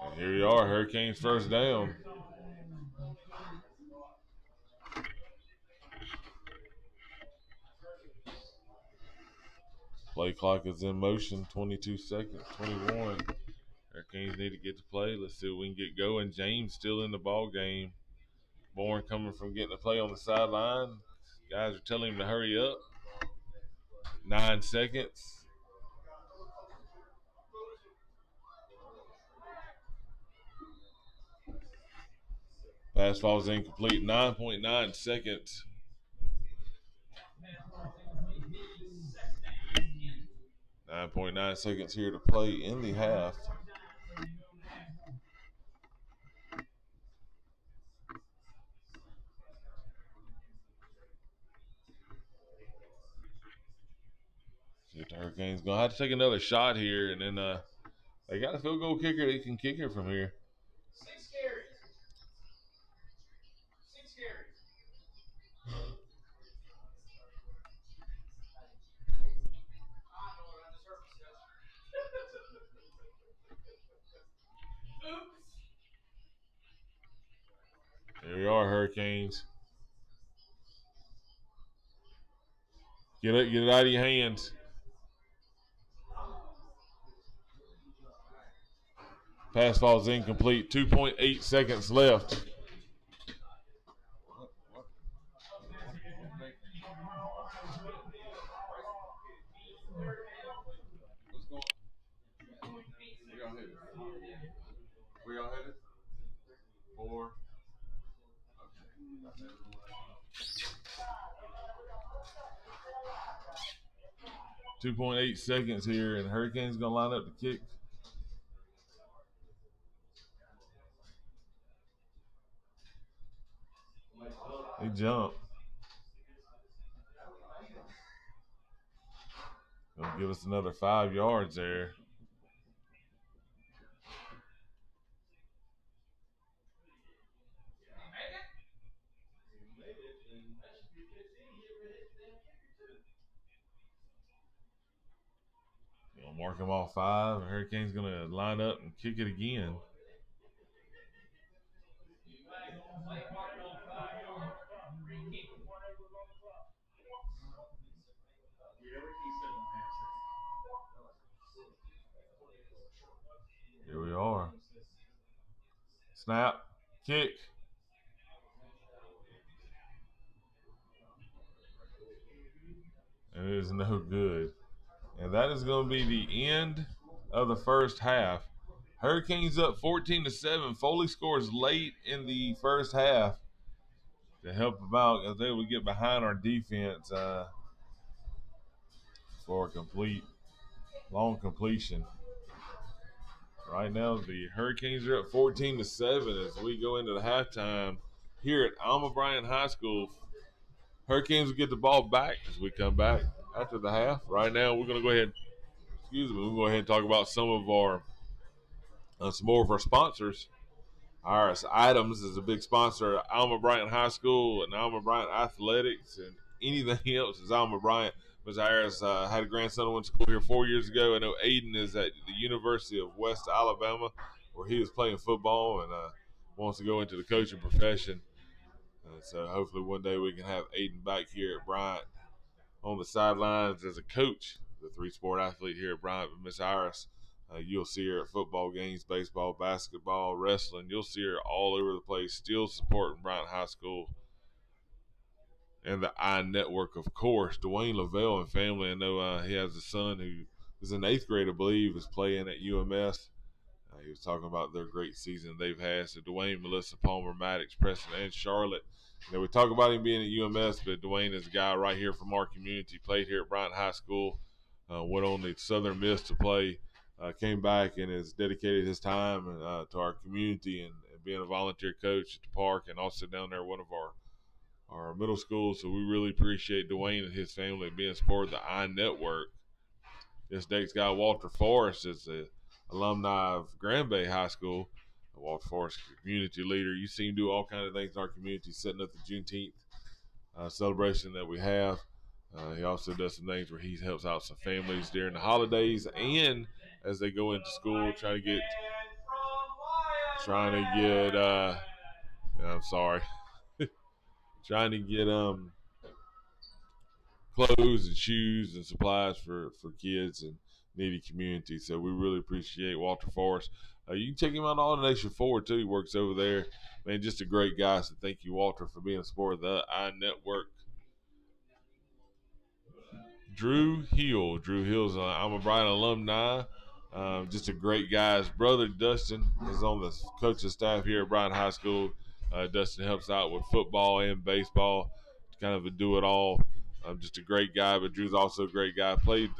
Speaker 1: And here you are, Hurricanes first down. Play clock is in motion. 22 seconds, 21. Hurricanes need to get to play. Let's see if we can get going. James still in the ball game. Bourne coming from getting a play on the sideline. Guys are telling him to hurry up. 9 seconds. Pass falls incomplete. 9.9 seconds. 9.9 seconds here to play in the half. Hurricanes going to have to take another shot here, and then they got a field goal kicker. They can kick it from here. Here we are, Hurricanes. Get it out of your hands. Pass falls incomplete. 2.8 seconds left. Where y'all headed? 4. 2.8 seconds here, and Hurricanes gonna line up the kick. They jump. Gonna give us another 5 yards there. Gonna mark them off 5. Hurricanes gonna line up and kick it again. Here we are. Snap, kick. And it is no good. And that is going to be the end of the first half. Hurricanes up 14-7. Foley scores late in the first half to help them out as they would get behind our defense for a long completion. Right now, the Hurricanes are up 14-7 as we go into the halftime here at Alma Bryant High School. Hurricanes will get the ball back as we come back after the half. Right now, we're going to go ahead. We're going to go ahead and talk about some more of our sponsors. Iris Items is a big sponsor of Alma Bryant High School and Alma Bryant Athletics and anything else is Alma Bryant. Ms. Iris had a grandson who went to school here 4 years ago. I know Aiden is at the University of West Alabama where he was playing football and wants to go into the coaching profession. So hopefully one day we can have Aiden back here at Bryant on the sidelines as a coach, the 3-sport athlete here at Bryant. But Miss Iris, you'll see her at football games, baseball, basketball, wrestling. You'll see her all over the place, still supporting Bryant High School and the I Network, of course. Dwayne Lavelle and family, I know he has a son who is in 8th grade, I believe, is playing at UMS. He was talking about their great season they've had. So Dwayne, Melissa, Palmer, Maddox, Preston, and Charlotte. We talk about him being at UMS, but Dwayne is a guy right here from our community. Played here at Bryant High School. Went on the Southern Miss to play. Came back and has dedicated his time to our community and being a volunteer coach at the park and also down there at one of our middle schools. So we really appreciate Dwayne and his family being supported of the I Network. This next guy, Walter Forrest, is a alumni of Grand Bay High School. Walter Forrest, community leader. You see him do all kinds of things in our community, setting up the Juneteenth celebration that we have. He also does some things where he helps out some families during the holidays and as they go into school, trying to get clothes and shoes and supplies for kids and needy communities. So we really appreciate Walter Forrest. You can check him out on All Nation Forward too. He works over there. Man, just a great guy. So thank you, Walter, for being a support of the I Network. Drew Hill. Drew Hill's I'm a Bryant alumni. Just a great guy. His brother Dustin is on the coaching staff here at Bryant High School. Dustin helps out with football and baseball. Kind of a do-it-all. Just a great guy, but Drew's also a great guy. Played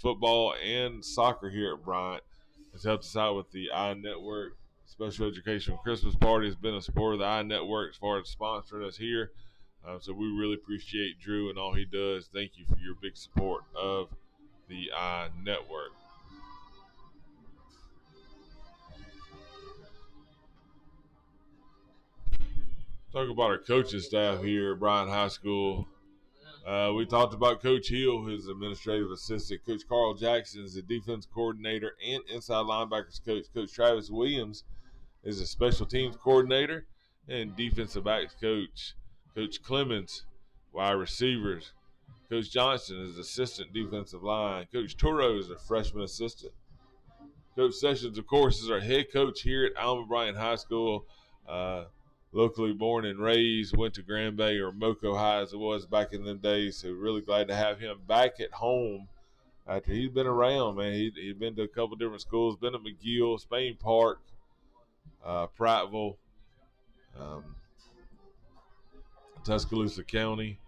Speaker 1: football and soccer here at Bryant. Has helped us out with the I Network Special Education Christmas Party. Has been a supporter of the I Network as far as sponsoring us here. So we really appreciate Drew and all he does. Thank you for your big support of the network. Talk about our coaching staff here at Bryant High School. We talked about Coach Hill, his administrative assistant. Coach Carl Jackson is the defense coordinator and inside linebackers coach. Coach Travis Williams is a special teams coordinator and defensive backs coach. Coach Clemens, wide receivers. Coach Johnson is assistant defensive line. Coach Toro is a freshman assistant. Coach Sessions, of course, is our head coach here at Alma Bryant High School. Uh, Locally born and raised, went to Grand Bay or Moco High as it was back in them days. So really glad to have him back at home after he's been around, man. He'd been to a couple different schools, been at McGill, Spain Park, Prattville, um, Tuscaloosa County.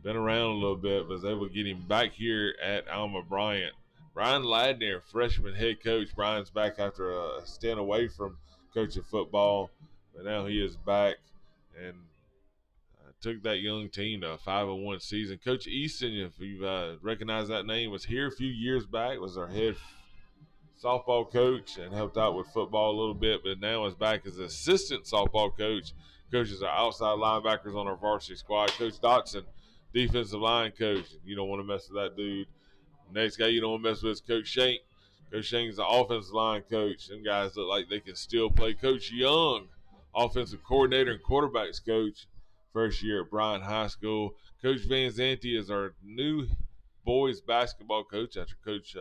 Speaker 1: Been around a little bit, but was able to get him back here at Alma Bryant. Brian Ladner, freshman head coach. Brian's back after a stint away from coaching football, but now he is back and took that young team to a 5-1 season. Coach Easton, if you recognize that name, was here a few years back, was our head softball coach and helped out with football a little bit, but now is back as assistant softball coach. Coaches our outside linebackers on our varsity squad. Coach Dotson, defensive line coach. You don't want to mess with that dude. Next guy you don't want to mess with is Coach Shank. Coach Shank is the offensive line coach. Them guys look like they can still play. Coach Young, offensive coordinator and quarterbacks coach, first year at Bryant High School. Coach Van Zanti is our new boys basketball coach after Coach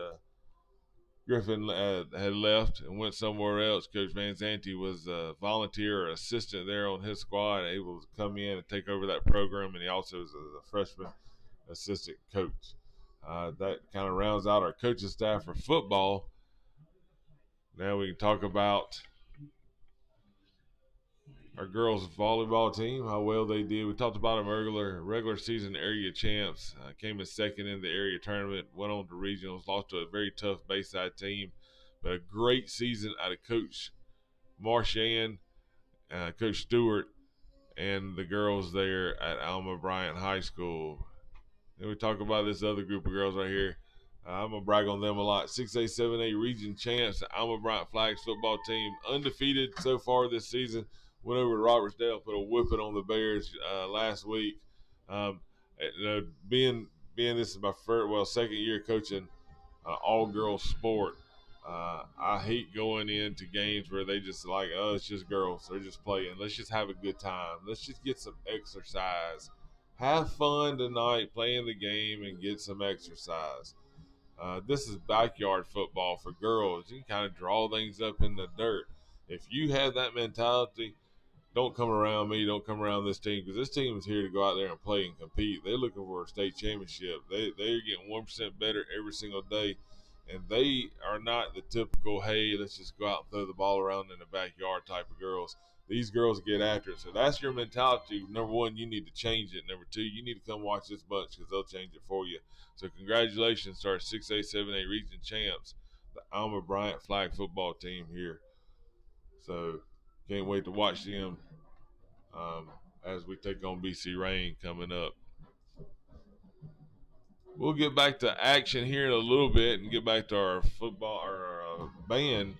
Speaker 1: Griffin had left and went somewhere else. Coach Van Zanti was a volunteer or assistant there on his squad, able to come in and take over that program, and he also is a freshman assistant coach. That kind of rounds out our coaching staff for football. Now we can talk about our girls volleyball team, how well they did. We talked about them earlier. Regular season area champs, came in second in the area tournament, went on to regionals, lost to a very tough Bayside team, but a great season out of Coach Marshan, Coach Stewart, and the girls there at Alma Bryant High School. Then we talk about this other group of girls right here. I'm going to brag on them a lot. 6A, 7A region champs, the Alma Bryant Flags football team, undefeated so far this season. Went over to Robertsdale, put a whipping on the Bears last week. Um, being this is my second year coaching all girls sport. I hate going into games where they just like, oh, it's just girls. They're just playing. Let's just have a good time. Let's just get some exercise. Have fun tonight playing the game and get some exercise. This is backyard football for girls. You can kind of draw things up in the dirt. If you have that mentality, don't come around me. Don't come around this team, because this team is here to go out there and play and compete. They're looking for a state championship. They're getting 1% better every single day, and they are not the typical, hey, let's just go out and throw the ball around in the backyard type of girls. These girls get after it. So that's your mentality. Number one, you need to change it. Number two, you need to come watch this bunch, because they'll change it for you. So congratulations to our 6A, 7A region champs, the Alma Bryant flag football team here. So can't wait to watch them as we take on BC Rain coming up. We'll get back to action here in a little bit and get back to our football, our band.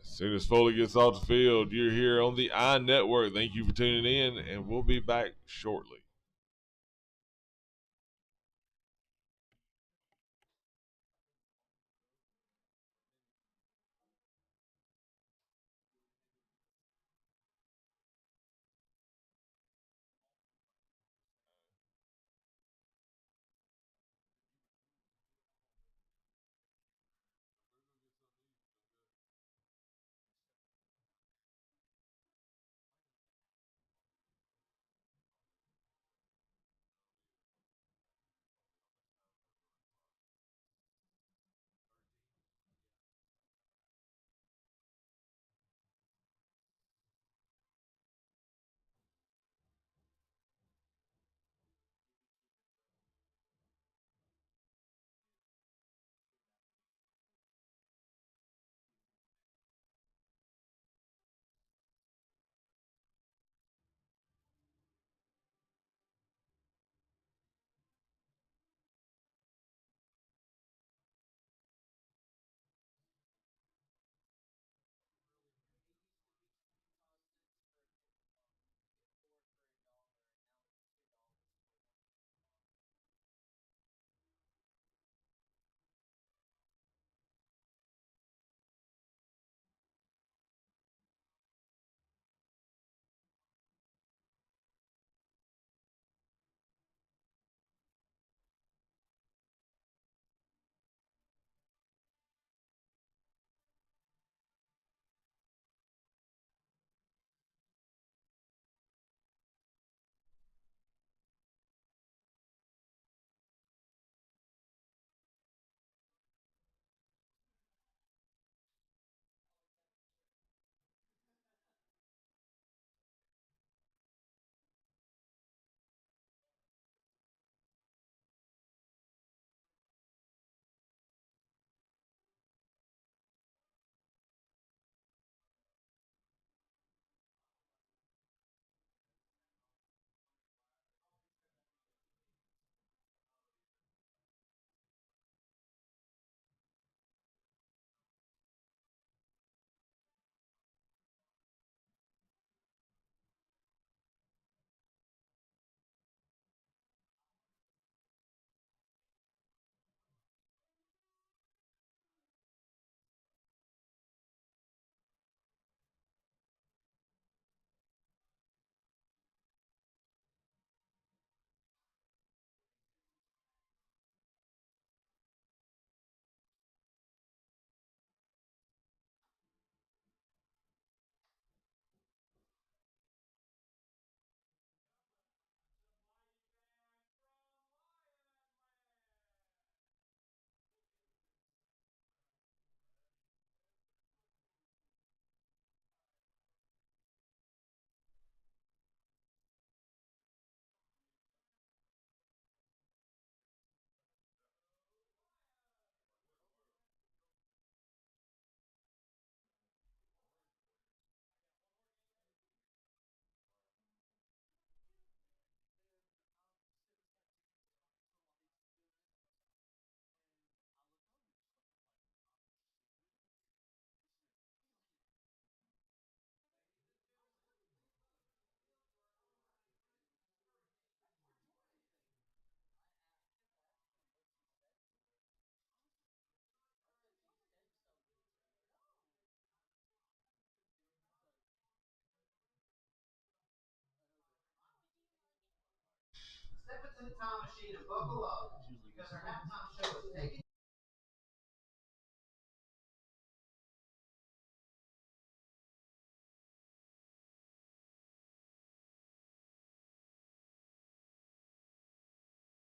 Speaker 1: As soon as Foley gets off the field, you're here on the iNetwork. Thank you for tuning in, and we'll be back shortly.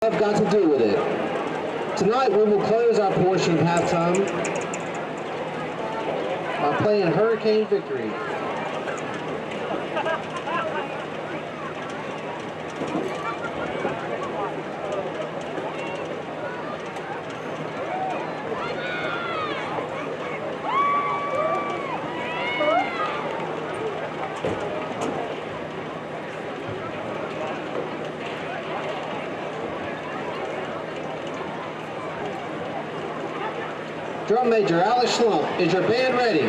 Speaker 2: Have got to do with it. Tonight we will close our portion of halftime by playing Hurricane Victory. Drum Major Alex Schlump, is your band ready?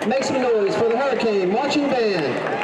Speaker 2: Make some noise for the Hurricane Marching Band.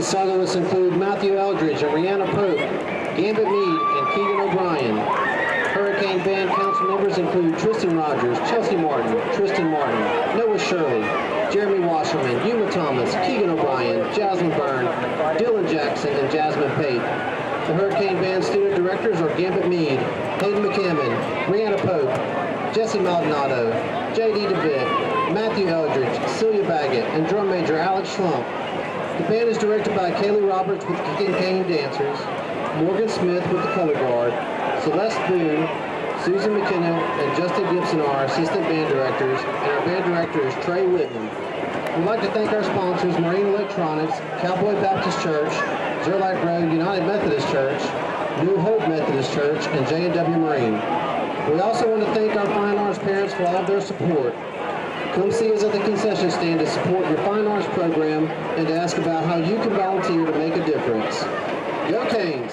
Speaker 2: soloists include Matthew Eldridge and Rihanna Pope, Gambit Mead and Keegan O'Brien. Hurricane Band council members include Tristan Rogers, Chelsea Martin, Tristan Martin, Noah Shirley, Jeremy Wasserman, Yuma Thomas, Keegan O'Brien, Jasmine Byrne, Dylan Jackson, and Jasmine Pate. The Hurricane Band student directors are Gambit Mead, Hayden McCammon, Rihanna Pope, Jesse Maldonado, J.D. DeVitt, Matthew Eldridge, Celia Baggett, and drum major Alex Schlump. The band is directed by Kaylee Roberts with Kicking Cane Dancers, Morgan Smith with the Color Guard, Celeste Boone, Susan McKenna, and Justin Gibson are our assistant band directors, and our band director is Trey Whitman. We'd like to thank our sponsors, Marine Electronics, Cowboy Baptist Church, Zerlike Road United Methodist Church, New Hope Methodist Church, and J&W Marine. We also want to thank our Fine Arts parents for all of their support. Come see us at the concession stand to support your Fine Arts program and to ask about how you can volunteer to make a difference. Go Canes!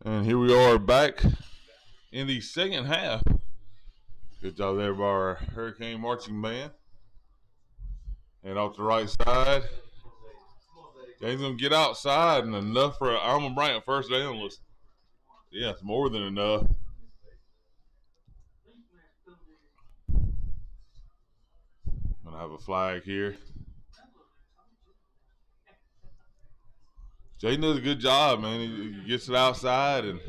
Speaker 1: And here we are back in the second half. Good job there by our Hurricane marching band. And off the right side, James gonna get outside, and enough for Alma Bryant first down. Yeah, it's more than enough. Gonna have a flag here. Jaden does a good job, man. He gets it outside, and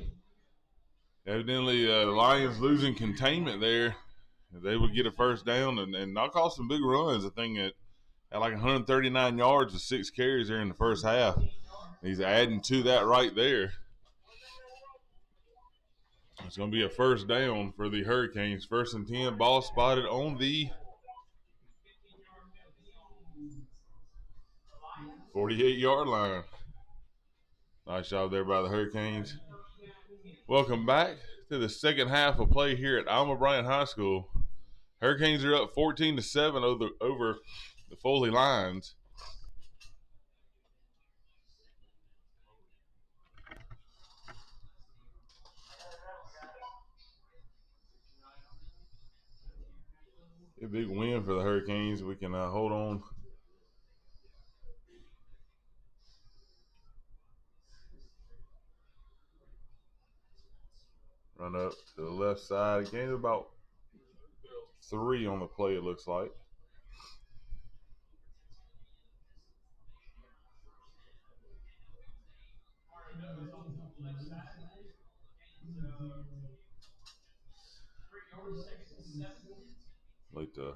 Speaker 1: evidently the Lions losing containment there. They would get a first down and knock off some big runs. I think it had like 139 yards with 6 carries there in the first half. He's adding to that right there. It's going to be a first down for the Hurricanes. 1st and 10, ball spotted on the 48-yard line. Nice job there by the Hurricanes. Welcome back to the second half of play here at Alma Bryant High School. Hurricanes are up 14-7 over the Foley Lions. A big win for the Hurricanes. We can hold on. Run up to the left side. Gained about 3 on the play, it looks like. I'd like to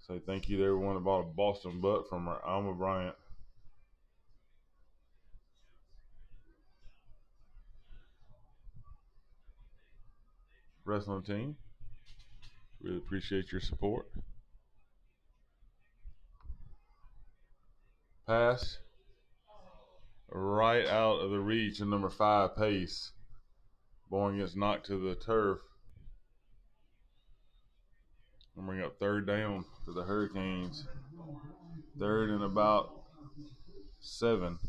Speaker 1: say thank you to everyone that bought a Boston butt from our Alma Bryant wrestling team. Really appreciate your support. Pass right out of the reach of number 5, Pace. Bourne gets knocked to the turf. And bring up 3rd down for the Hurricanes. 3rd and about 7.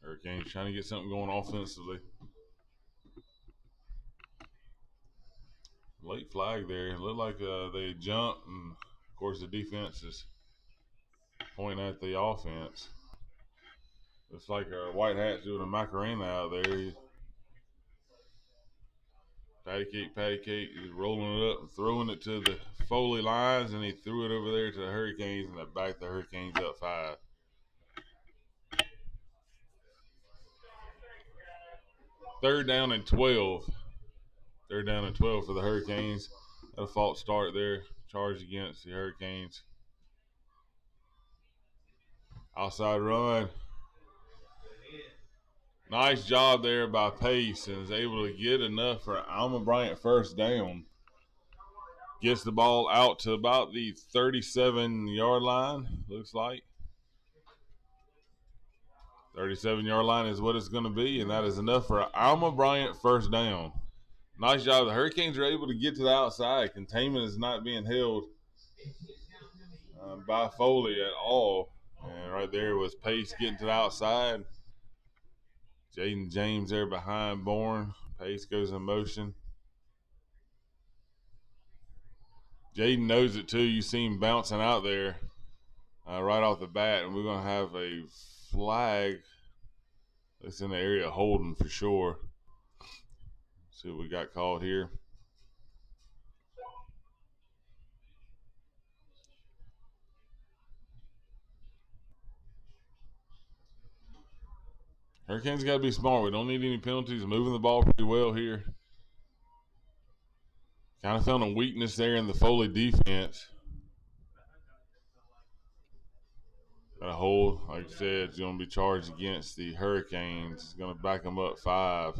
Speaker 1: Hurricanes trying to get something going offensively. Late flag there. It looked like they jumped, and of course the defense is pointing at the offense. Looks like White Hat's doing a Macarena out there. Patty cake. He's rolling it up and throwing it to the Foley lines, and he threw it over there to the Hurricanes, and that backed the Hurricanes up 5. Third down and 12. 3rd down and 12 for the Hurricanes. Had a false start there. Charged against the Hurricanes. Outside run. Nice job there by Pace, and is able to get enough for Alma Bryant first down. Gets the ball out to about the 37-yard line, looks like. 37-yard line is what it's going to be, and that is enough for Alma Bryant first down. Nice job. The Hurricanes are able to get to the outside. Containment is not being held by Foley at all. And right there was Pace getting to the outside. Jaden James there behind Bourne. Pace goes in motion. Jaden knows it too. You see him bouncing out there right off the bat. And we're going to have a flag that's in the area of holding for sure. See what we got called here. Hurricanes got to be smart. We don't need any penalties. Moving the ball pretty well here. Kind of found a weakness there in the Foley defense. Got a hold, like I said, it's going to be charged against the Hurricanes. It's going to back them up 5.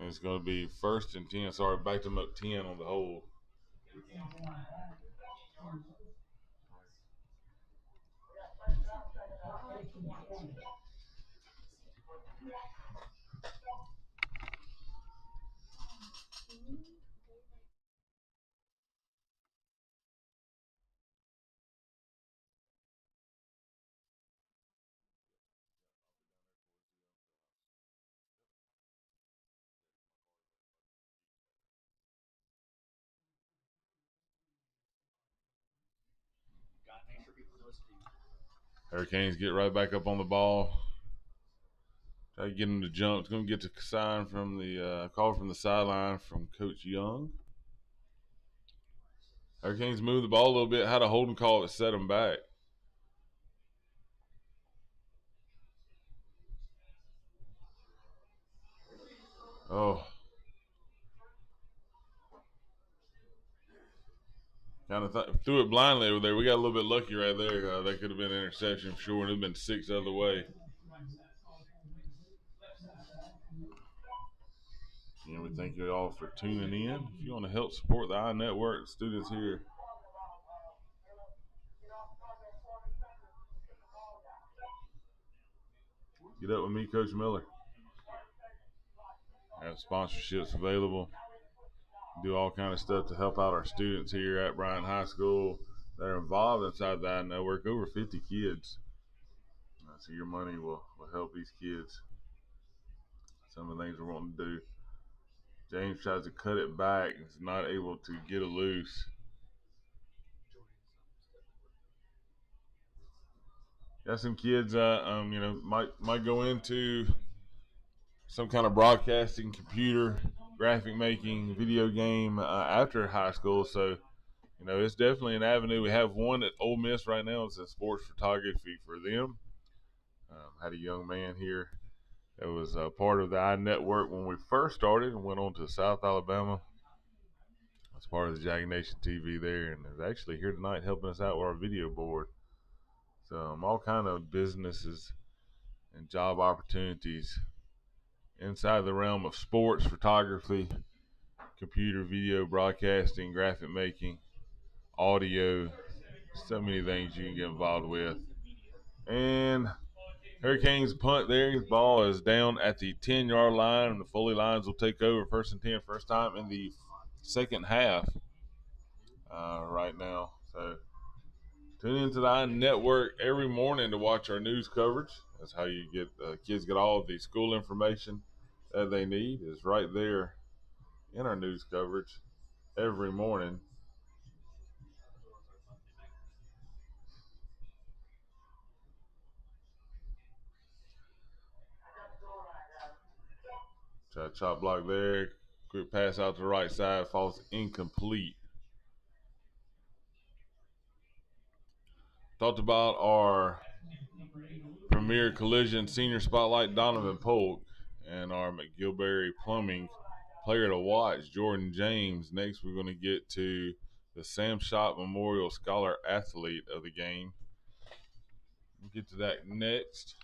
Speaker 1: And it's going to be 1st and 10. Sorry, backed them up 10 on the hole. Hurricanes get right back up on the ball. Try to get him to jump. It's going to get the sign from the call from the sideline from Coach Young. Hurricanes move the ball a little bit. Had a holding call that set them back. Oh. Kind of threw it blindly over there. We got a little bit lucky right there. That could have been an interception for sure. It would have been 6 the other way. And we thank you all for tuning in. If you want to help support the iNetwork students here, get up with me, Coach Miller. I have sponsorships available. Do all kind of stuff to help out our students here at Bryant High School that are involved inside the iNetwork. Over 50 kids. So your money will help these kids. Some of the things we're wanting to do. James tries to cut it back. Is not able to get it loose. Got some kids, might go into some kind of broadcasting, computer, graphic making, video game after high school. So, it's definitely an avenue. We have one at Ole Miss right now. It's in sports photography for them. Had a young man here that was part of the iNetwork when we first started and went on to South Alabama. That's part of the Jag Nation TV there, and is actually here tonight helping us out with our video board. So all kind of businesses and job opportunities inside the realm of sports, photography, computer, video, broadcasting, graphic making, audio, so many things you can get involved with. And Hurricanes punt there. Ball is down at the 10-yard line, and the Foley Lions will take over 1st and 10, first time in the second half right now. So tune into the iNetwork every morning to watch our news coverage. That's how you get kids get all of the school information that they need. Is right there in our news coverage every morning. Try to chop block there. Quick pass out to the right side. Falls incomplete. Talked about our Premier Collision Senior Spotlight, Donovan Polk, and our McGilberry Plumbing player to watch, Jordan James. Next, we're going to get to the Sam Schott Memorial Scholar Athlete of the game. We'll get to that next.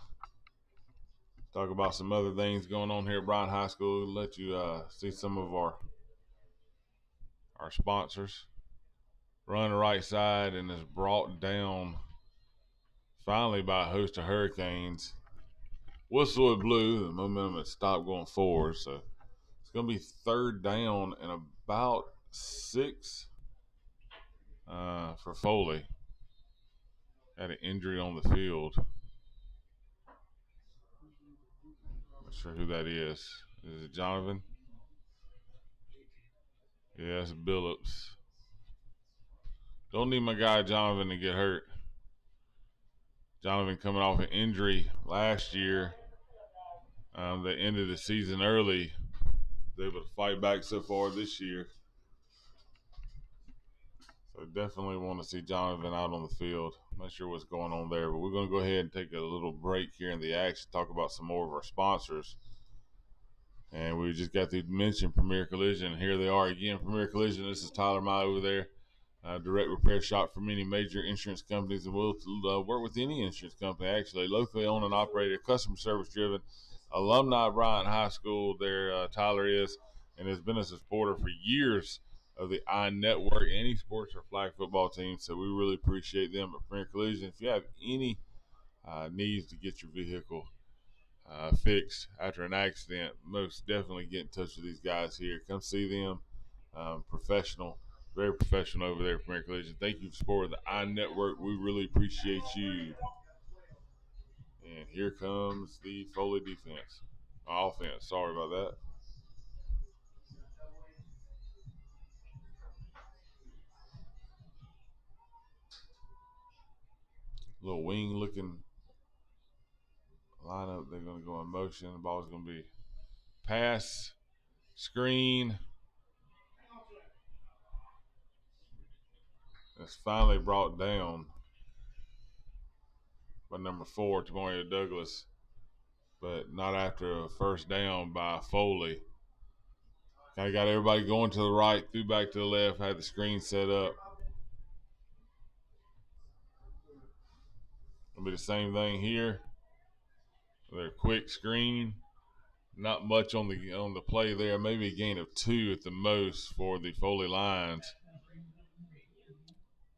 Speaker 1: Talk about some other things going on here at Bryant High School. Let you see some of our sponsors. Run the right side and is brought down finally by a host of Hurricanes. Whistle blew. The momentum had stopped going forward. So it's going to be 3rd down and about 6 for Foley. Had an injury on the field. Not sure who that is. Is it Jonathan? Yeah, it's Billups. Don't need my guy Jonathan to get hurt. Jonathan coming off an injury last year. They ended the season early. Was able to fight back so far this year. So definitely want to see Jonathan out on the field. I'm not sure what's going on there, but we're going to go ahead and take a little break here in the action, talk about some more of our sponsors. And we just got to mention Premier Collision. Here they are again, Premier Collision. This is Tyler Mai over there. Direct repair shop for many major insurance companies, and we'll work with any insurance company, actually. Locally owned and operated, customer service driven. alumni of Bryant High School there, Tyler is, and has been a supporter for years of the I Network, any sports or flag football team. So we really appreciate them at Premier Collision. If you have any needs to get your vehicle fixed after an accident, most definitely get in touch with these guys here. Come see them. Professional, very professional over there at Premier Collision. Thank you for supporting the I Network. We really appreciate you. And here comes the Foley defense. Offense. Sorry about that. Little wing looking lineup. They're going to go in motion. The ball's going to be pass, screen. It's finally brought down by number 4, Tamario Douglas, but not after a first down by Foley. Kind of got everybody going to the right, threw back to the left, had the screen set up. It'll be the same thing here. Their quick screen. Not much on the play there. Maybe a gain of 2 at the most for the Foley Lions.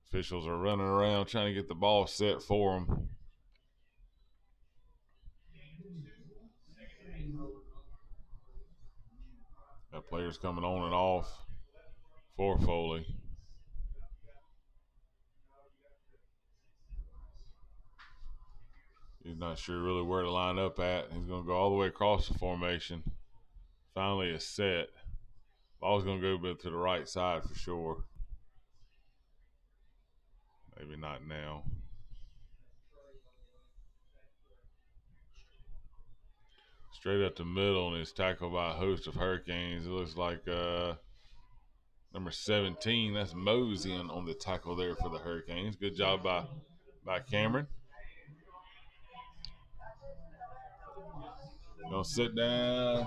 Speaker 1: Officials are running around trying to get the ball set for them. Got players coming on and off for Foley. He's not sure really where to line up at. He's going to go all the way across the formation. Finally a set. Ball's going to go a bit to the right side for sure. Maybe not now. Straight up the middle and is tackled by a host of Hurricanes. It looks like number 17. That's Mosey on the tackle there for the Hurricanes. Good job by Cameron. Gonna sit down.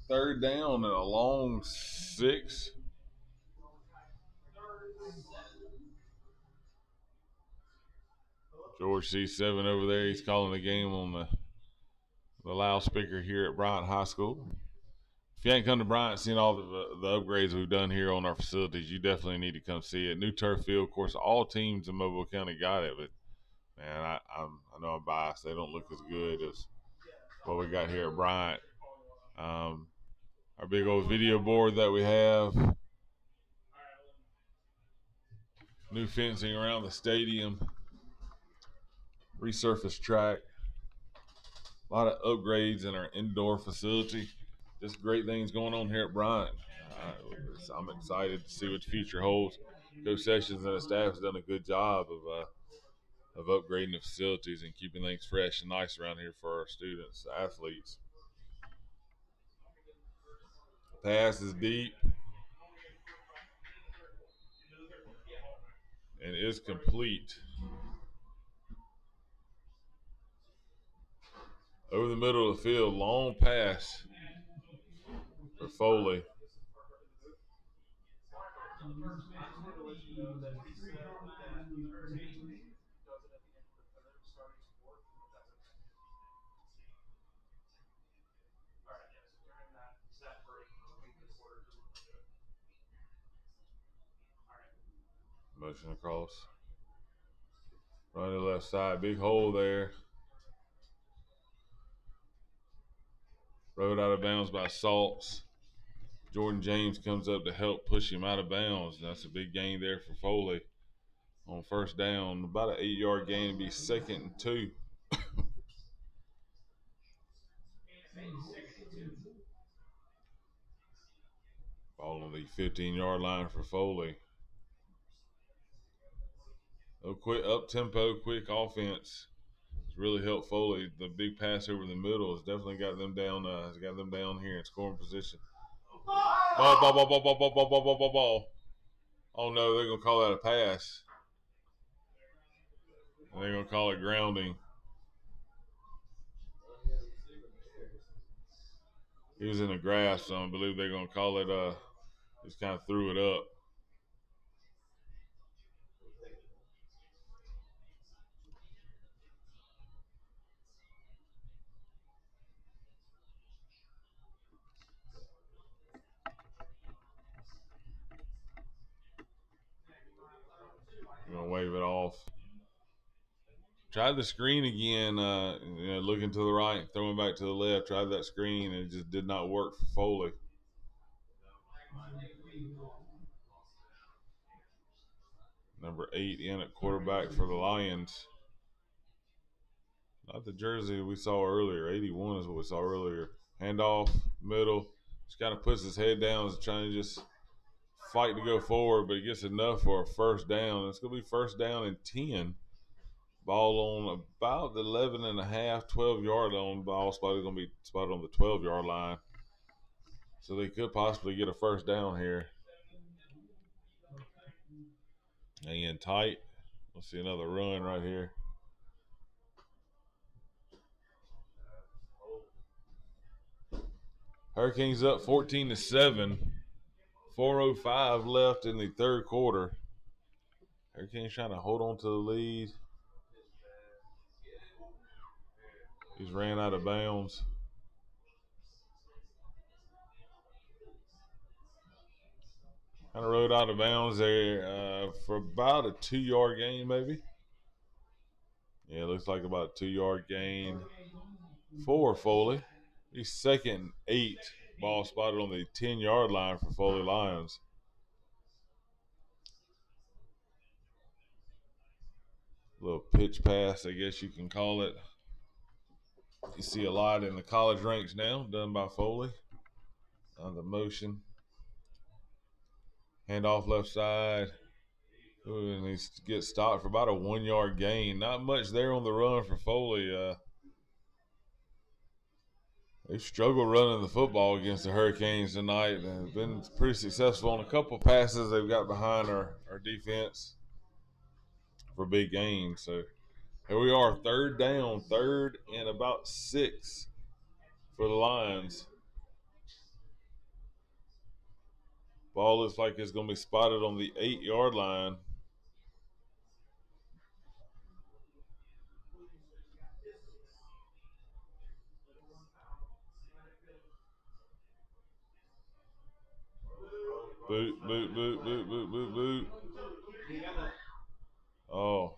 Speaker 1: Third down and a long 6. George C7 over there. He's calling the game on the loudspeaker here at Bryant High School. If you ain't come to Bryant, seen all the upgrades we've done here on our facilities, you definitely need to come see it. New turf field, of course, all teams in Mobile County got it, but man, I know I'm biased. They don't look as good as what we got here at Bryant. Our big old video board that we have. New fencing around the stadium. Resurfaced track. A lot of upgrades in our indoor facility. Just great things going on here at Bryant. I'm excited to see what the future holds. Coach Sessions and the staff has done a good job of upgrading the facilities and keeping things fresh and nice around here for our students, athletes. Pass is deep and is complete. Over the middle of the field, long pass for Foley. Motion across. Run to the left side. Big hole there. Rode out of bounds by Salts. Jordan James comes up to help push him out of bounds. That's a big gain there for Foley on first down. About an 8-yard gain to be 2nd and 2. Ball on the 15-yard line for Foley. A quick up-tempo, quick offense has really helped Foley. The big pass over the middle has definitely got them down. Has got them down here in scoring position. Ball. Oh no, they're gonna call that a pass. And they're gonna call it grounding. He was in the grass, so I believe they're gonna call it. Just kind of threw it up. Gonna wave it off. Tried the screen again, looking to the right, throwing back to the left. Tried that screen, and it just did not work for Foley. Number 8 in at quarterback for the Lions. Not the jersey we saw earlier. 81 is what we saw earlier. Handoff, middle. Just kind of puts his head down, is trying to just fight to go forward, but he gets enough for a first down. It's going to be first down and 10. Ball on about the 11 and a half, 12-yard line. Ball spot is going to be spotted on the 12-yard line. So they could possibly get a first down here. Hanging tight. We'll see another run right here. Hurricanes up 14-7. 4:05 left in the third quarter. Hurricanes trying to hold on to the lead. He's ran out of bounds. Kind of rode out of bounds there for about a 2-yard gain, maybe. Yeah, it looks like about a 2-yard gain for Foley. He's second and 8. Ball spotted on the 10-yard line for Foley Lions. Little pitch pass, I guess you can call it. You see a lot in the college ranks now, done by Foley. On the motion. Handoff left side. Ooh, and he gets stopped for about a 1-yard gain. Not much there on the run for Foley. They've struggled running the football against the Hurricanes tonight and have been pretty successful on a couple passes they've got behind our defense for big gains. So here we are, third down, third and about 6 for the Lions. Ball looks like it's going to be spotted on the 8-yard line. Boot, boot, boot, boot, boot, boot, boot. Oh,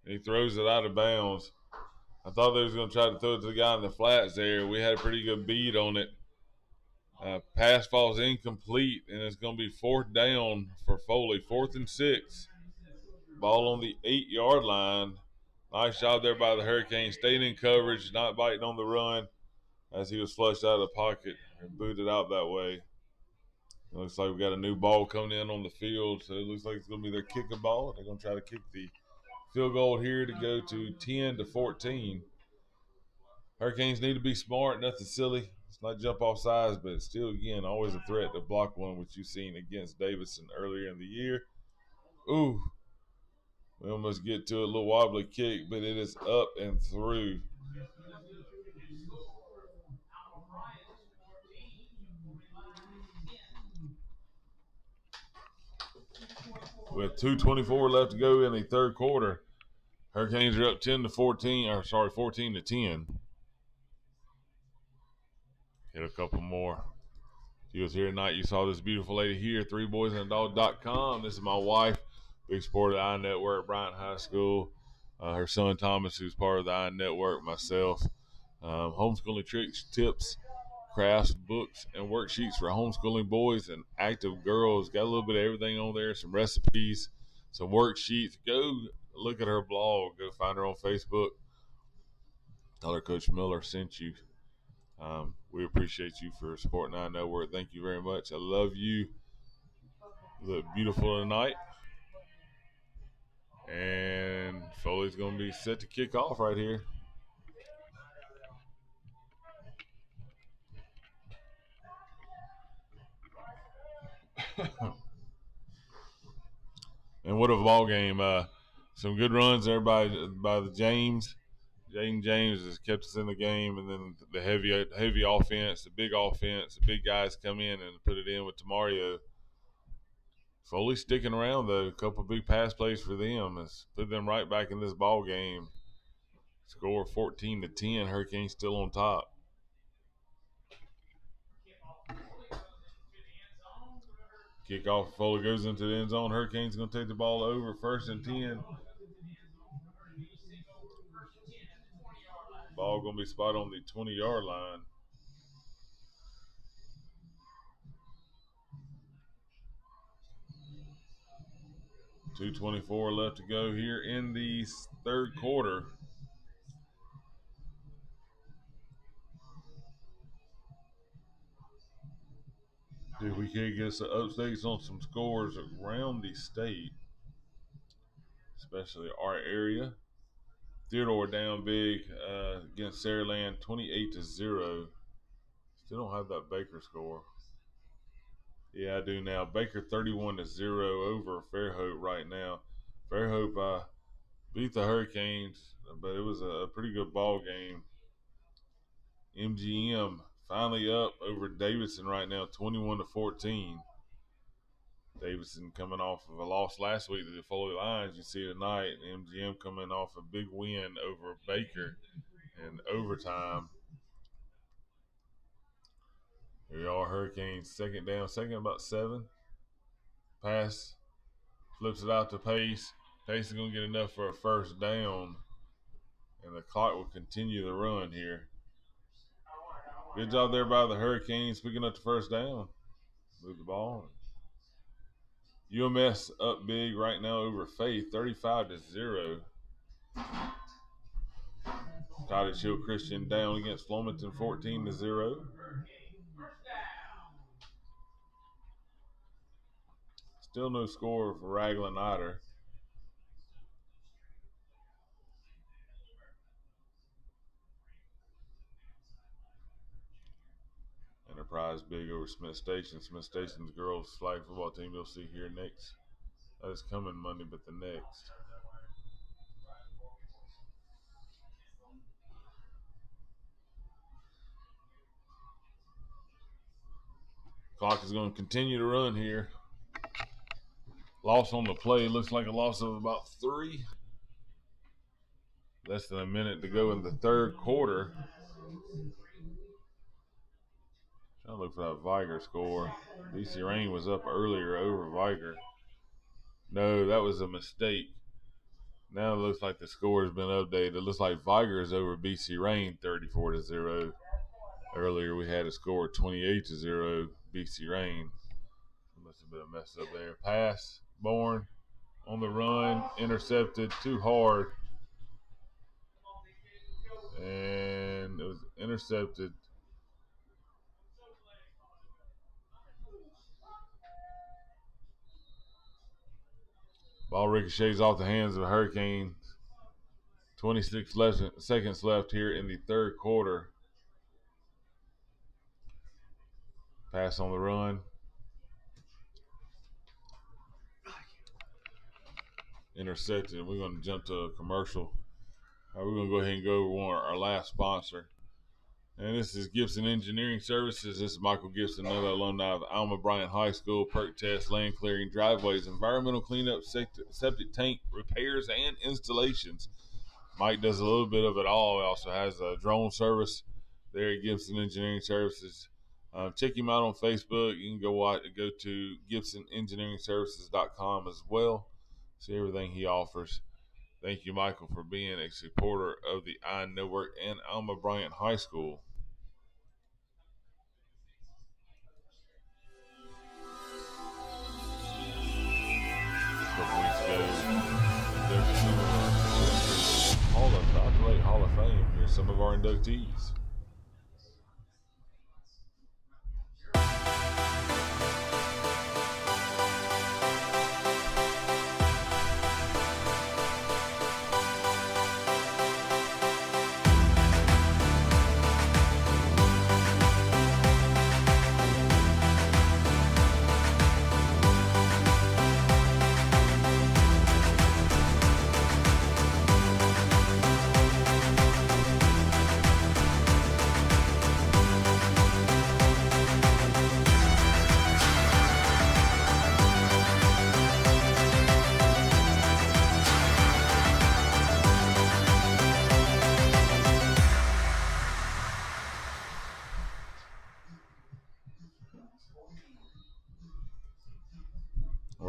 Speaker 1: he throws it out of bounds. I thought they was going to try to throw it to the guy in the flats there. We had a pretty good bead on it. Pass falls incomplete, and it's going to be fourth down for Foley. 4th and 6. Ball on the 8-yard line. Nice job there by the Hurricanes. Staying in coverage, not biting on the run as he was flushed out of the pocket and booted out that way. It looks like we got a new ball coming in on the field, so it looks like it's going to be their kicking ball. They're going to try to kick the field goal here to go to 10-14. Hurricanes need to be smart, nothing silly. It's not jump off sides, but still, again, always a threat to block one, which you've seen against Davidson earlier in the year. Ooh, we almost get to a little wobbly kick, but it is up and through. With 2:24 left to go in the third quarter, Hurricanes are up 14-10. Hit a couple more. If you was here tonight, you saw this beautiful lady here, 3boysandadog.com. This is my wife, big supporter of the I Network, Bryant High School. Her son Thomas, who's part of the I Network, myself. Homeschooling tricks, tips, crafts, books, and worksheets for homeschooling boys and active girls. Got a little bit of everything on there, some recipes, some worksheets. Go look at her blog. Go find her on Facebook. Tell her Coach Miller sent you. We appreciate you for supporting I Network. Thank you very much. I love you. You look beautiful tonight. And Foley's going to be set to kick off right here. And what a ball game. Some good runs there by the James. Jaden James has kept us in the game, and then the heavy offense, the big guys come in and put it in with Tamario. Foley sticking around, though. A couple of big pass plays for them has put them right back in this ball game. Score 14-10. Hurricanes still on top. Kickoff, Foley goes into the end zone. Hurricanes going to take the ball over, 1st and 10. Ball going to be spot on the 20-yard line. .224 left to go here in the 3rd quarter. Dude, we can't get some updates on some scores around the state, especially our area. Theodore down big against Saraland, 28-0. Still don't have that Baker score. Yeah, I do now. Baker 31-0 over Fairhope right now. Fairhope beat the Hurricanes, but it was a pretty good ball game. MGM finally up over Davidson right now, 21-14. Davidson coming off of a loss last week to the Foley Lions. You see tonight, MGM coming off a big win over Baker in overtime. Here you are, Hurricanes, 2nd down, 2nd about 7. Pass, flips it out to Pace. Pace is going to get enough for a 1st down, and the clock will continue the run here. Good job there by the Hurricanes picking up the 1st down. Move the ball. UMS up big right now over Faith, 35-0. Cottage Hill Christian down against Flomaton, 14-0. Still no score for Raglan Otter. Enterprise big over Smith Station. Smith Station's girls flag football team you'll see here next. That is coming Monday, but the next. Clock is going to continue to run here. Loss on the play. Looks like a loss of about 3. Less than a minute to go in the 3rd quarter. Trying to look for that Viger score. BC Rain was up earlier over Viger. No, that was a mistake. Now it looks like the score has been updated. It looks like Viger is over BC Rain 34-0. Earlier we had a score 28-0 BC Rain. Must have been a mess up there. Pass, Bourne on the run, intercepted, too hard. And it was intercepted. Ball ricochets off the hands of the Hurricanes. 26 seconds left here in the 3rd quarter. Pass on the run. Intercepted. We're going to jump to a commercial. We're going to go ahead and go over our last sponsor. And this is Gibson Engineering Services. This is Michael Gibson, another alumni of Alma Bryant High School. Perk test, land clearing, driveways, environmental cleanup, septic tank repairs, and installations. Mike does a little bit of it all. He also has a drone service there at Gibson Engineering Services. Check him out on Facebook. You can go to GibsonEngineeringServices.com as well. See everything he offers. Thank you, Michael, for being a supporter of the I Network and Alma Bryant High School. A couple weeks ago, there's some of our Hall of Fame. Here's some of our inductees.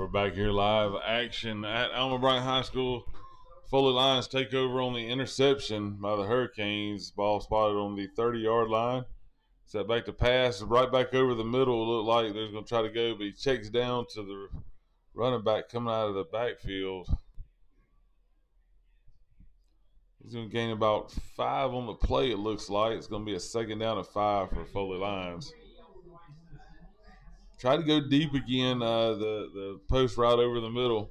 Speaker 1: We're back here live action at Alma Bryant High School. Foley Lions take over on the interception by the Hurricanes. Ball spotted on the 30-yard line. Set back to pass, right back over the middle. Look like they're going to try to go, but he checks down to the running back coming out of the backfield. He's going to gain about 5 on the play, it looks like. It's going to be a 2nd down and 5 for Foley Lions. Try to go deep again, the post route over the middle.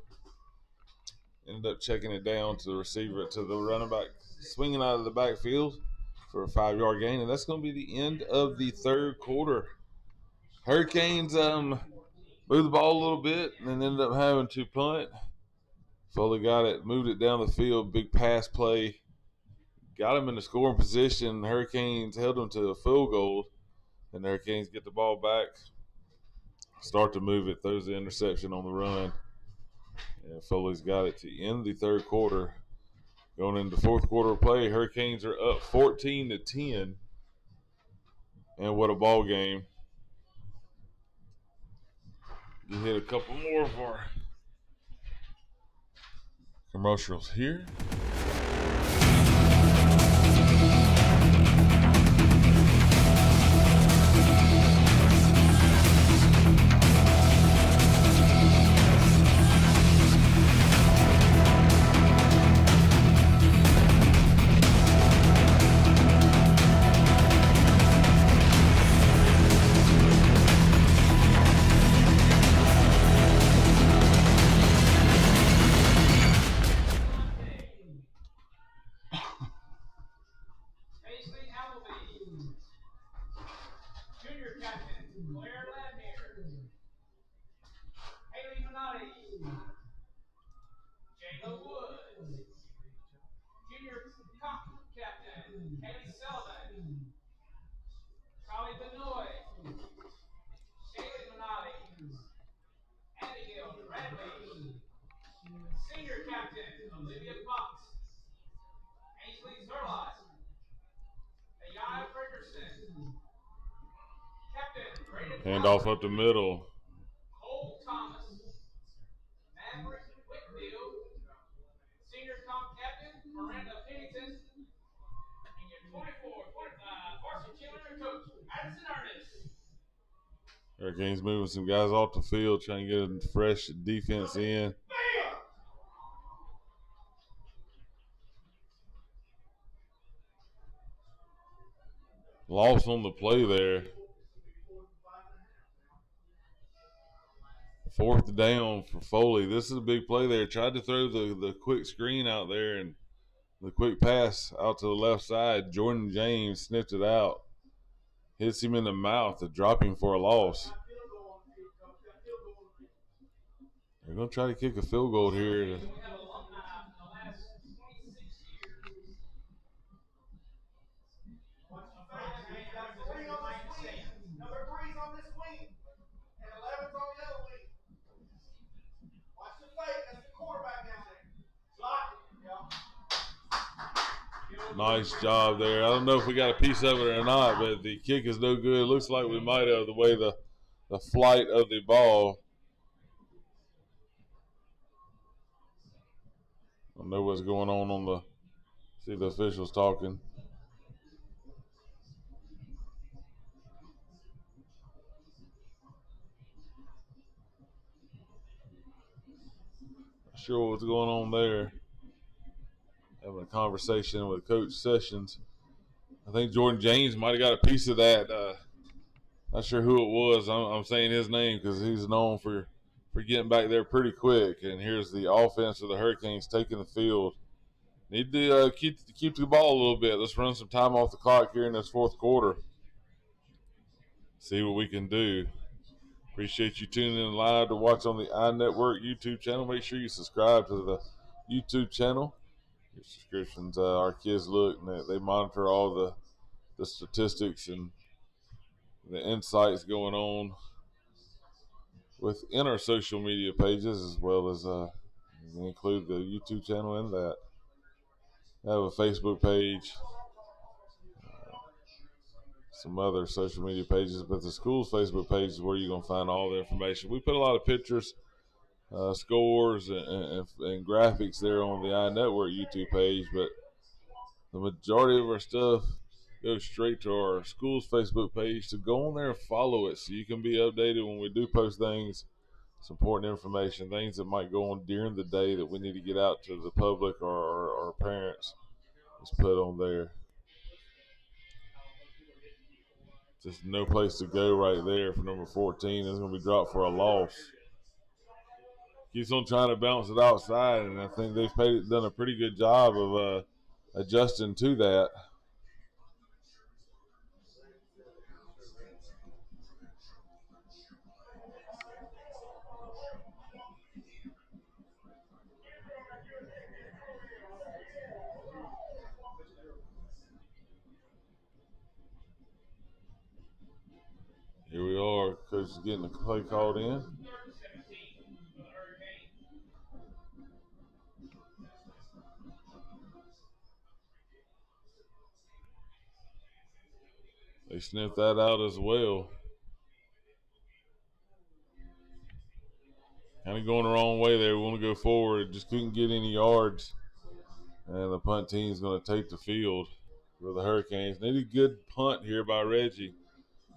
Speaker 1: Ended up checking it down to the receiver, to the running back, swinging out of the backfield for a 5-yard gain. And that's going to be the end of the 3rd quarter. Hurricanes moved the ball a little bit and then ended up having to punt. Foley got it, moved it down the field, big pass play. Got him in the scoring position. Hurricanes held them to a field goal. And the Hurricanes get the ball back. Start to move it, throws the interception on the run. And Foley's got it to end the 3rd quarter. Going into 4th quarter of play, Hurricanes are up 14-10. And what a ball game. You hit a couple more of our commercials here. Hand off up the middle. Hurricanes moving some guys off the field, trying to get a fresh defense in. Loss on the play there. 4th down for Foley. This is a big play there. Tried to throw the quick screen out there and the quick pass out to the left side. Jordan James sniffed it out. Hits him in the mouth to drop him for a loss. They're going to try to kick a field goal here. Nice job there. I don't know if we got a piece of it or not, but the kick is no good. Looks like we might have, the way the flight of the ball. I don't know what's going on the, see the officials talking. Not sure what's going on there. Having a conversation with Coach Sessions. I think Jordan James might have got a piece of that. Not sure who it was. I'm saying his name because he's known for getting back there pretty quick. And here's the offense of the Hurricanes taking the field. Need to keep the ball a little bit. Let's run some time off the clock here in this 4th quarter. See what we can do. Appreciate you tuning in live to watch on the iNetwork YouTube channel. Make sure you subscribe to the YouTube channel. Your subscriptions, our kids look and they monitor all the statistics and the insights going on within our social media pages, as well as include the YouTube channel in that. I have a Facebook page, some other social media pages, but the school's Facebook page is where you're going to find all the information. We put a lot of pictures scores and graphics there on the iNetwork YouTube page, but the majority of our stuff goes straight to our school's Facebook page. So go on there and follow it so you can be updated when we do post things. It's important information, things that might go on during the day that we need to get out to the public or our parents. It's put on there. Just no place to go right there for number 14. It's going to be dropped for a loss. Keeps on trying to bounce it outside, and I think they've done a pretty good job of adjusting to that. Here we are. Coach is getting the play called in. They sniffed that out as well. Kind of going the wrong way there. We want to go forward. Just couldn't get any yards. And the punt team is going to take the field for the Hurricanes. Need a good punt here by Reggie.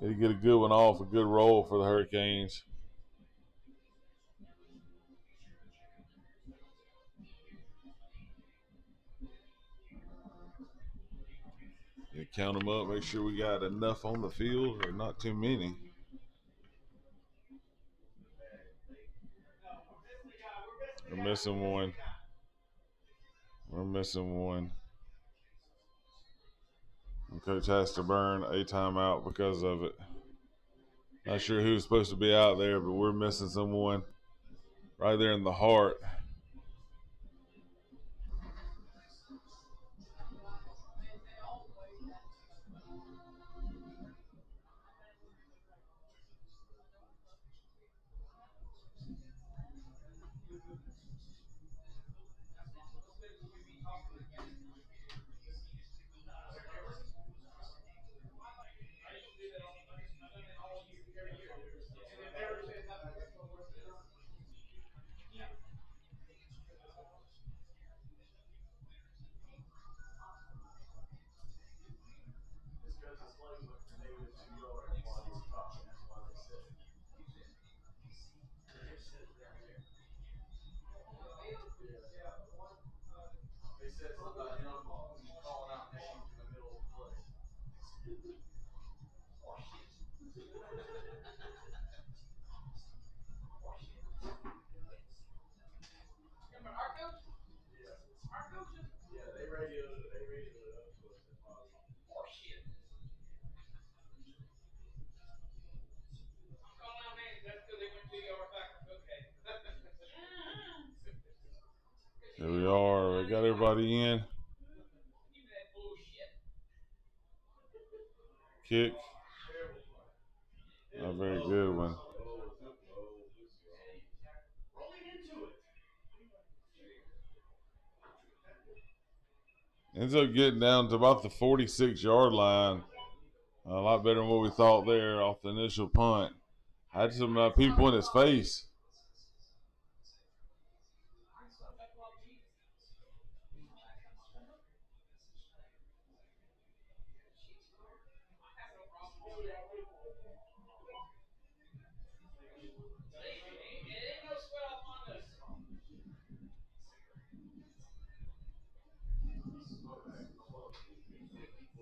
Speaker 1: Need to get a good one off, a good roll for the Hurricanes. You count them up, make sure we got enough on the field or not too many. We're missing one. We're missing one. And Coach has to burn a timeout because of it. Not sure who's supposed to be out there, but we're missing someone right there in the heart. There we are. We got everybody in. Kick. A very good one. Ends up getting down to about the 46-yard line. A lot better than what we thought there off the initial punt. Had some people in his face.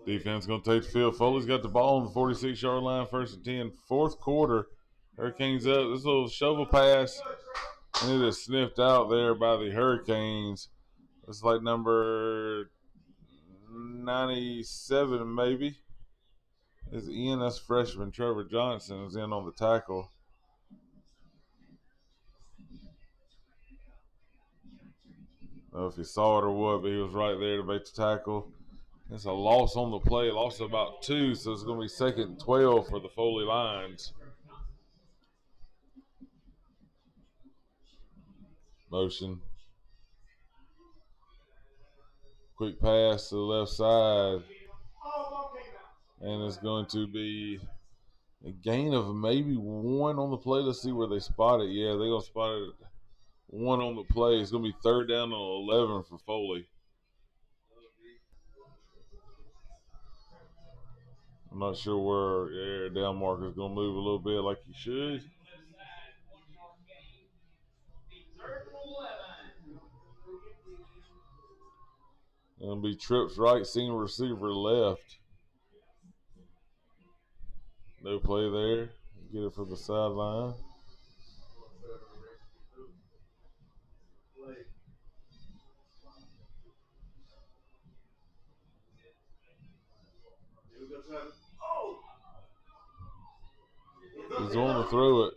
Speaker 1: Defense going to take the field. Foley's got the ball on the 46-yard line, 1st and 10. Fourth quarter, Hurricanes up. This little shovel pass, and it is sniffed out there by the Hurricanes. It's like number 97 maybe. Is in. That's freshman Trevor Johnson is in on the tackle. I don't know if he saw it or what, but he was right there to make the tackle. It's a loss on the play, loss of about 2, so it's going to be 2nd and 12 for the Foley Lions. Motion. Quick pass to the left side. And it's going to be a gain of maybe 1 on the play. Let's see where they spot it. Yeah, they're going to spot it one on the play. It's going to be 3rd down and 11 for Foley. I'm not sure where their down marker is going to move a little bit like he should. It'll be trips right, single receiver left. No play there. Get it for the sideline. He's going to throw it.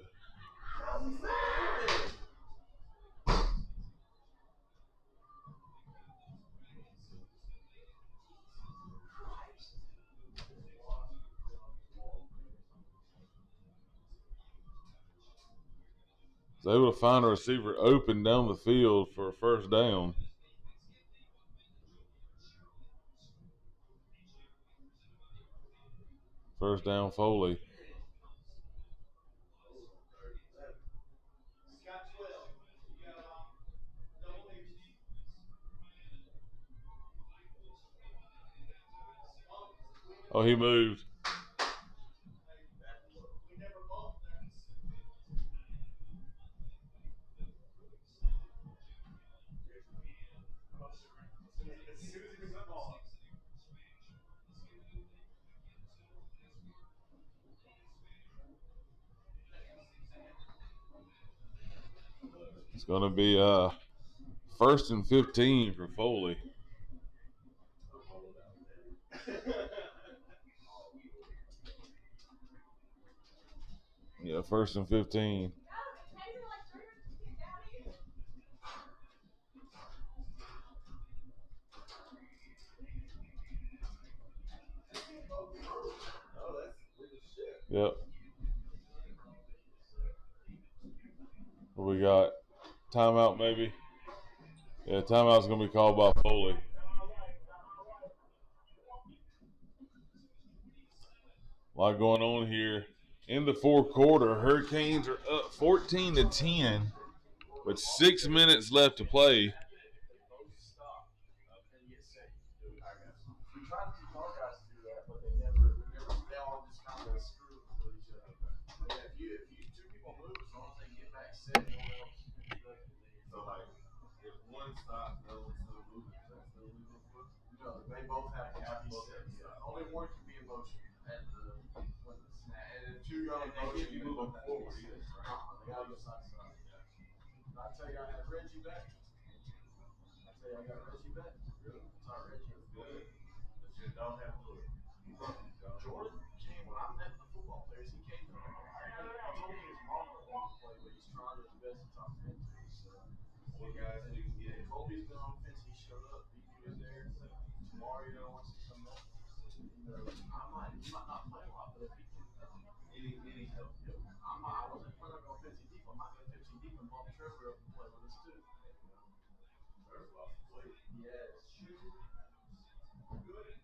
Speaker 1: He's able to find a receiver open down the field for a 1st down. First down, Foley. Oh, he moved. It's going to be 1st and 15 for Foley. Yeah, 1st and 15. Yep. What we got? Timeout maybe? Yeah, timeout's going to be called by Foley. A lot going on here. In the 4th quarter, Hurricanes are up 14-10 with 6 minutes left to play.
Speaker 3: They both have to be set. Only one can be in motion at the when the snap. And if 2 go in motion, you move them forward. They gotta go side to side. I tell you, I had Reggie back. I tell you, I got Reggie back. Really? Sorry, Reggie was good. But you don't have to do it. Jordan came when I met the football players. He came to me. He told me his mom wanted to play, but he's trying his best to talk me into it. So, what guys we can get? Colby's been on offense. He showed up. BQ was there. Mario wants to come back. He might not play a lot, but if he can, any help. I wasn't planning on going 50 deep. I might go 50 deep and bump Trevor up and play with us too. Trevor lost the weight. Yes. Good.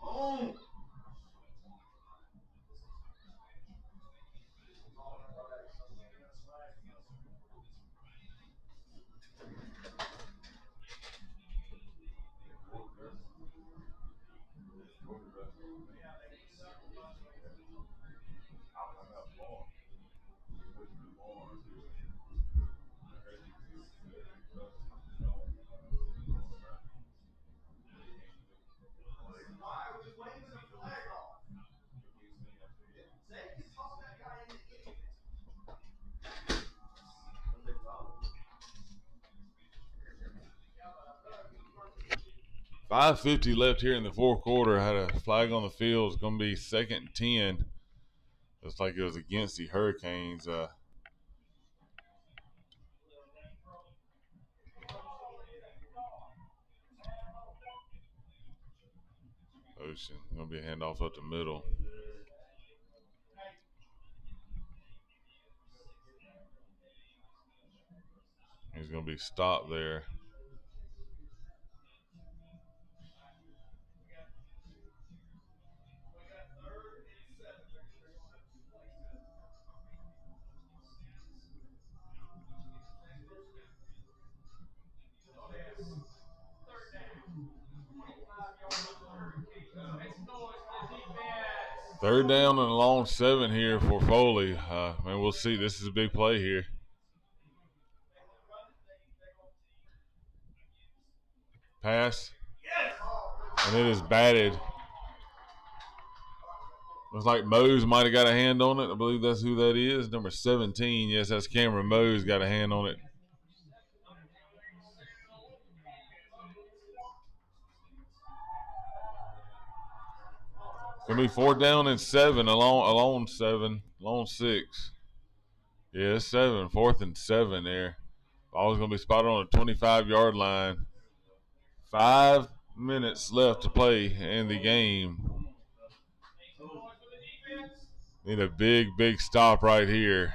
Speaker 3: Boom.
Speaker 1: 5:50 left here in the 4th quarter. Had a flag on the field. It's going to be 2nd and 10. Looks like it was against the Hurricanes. Ocean. Going to be a handoff up the middle. He's going to be stopped there. Third down and a long 7 here for Foley. Man, we'll see. This is a big play here. Pass. And it is batted. Looks like Mose might have got a hand on it. I believe that's who that is. Number 17. Yes, that's Cameron Mose got a hand on it. It's going to be 4th down and 7. A long 7. Long 6. Yeah, it's 7. 4th and 7 there. Ball's going to be spotted on the 25-yard line. 5 minutes left to play in the game. Need a big stop right here.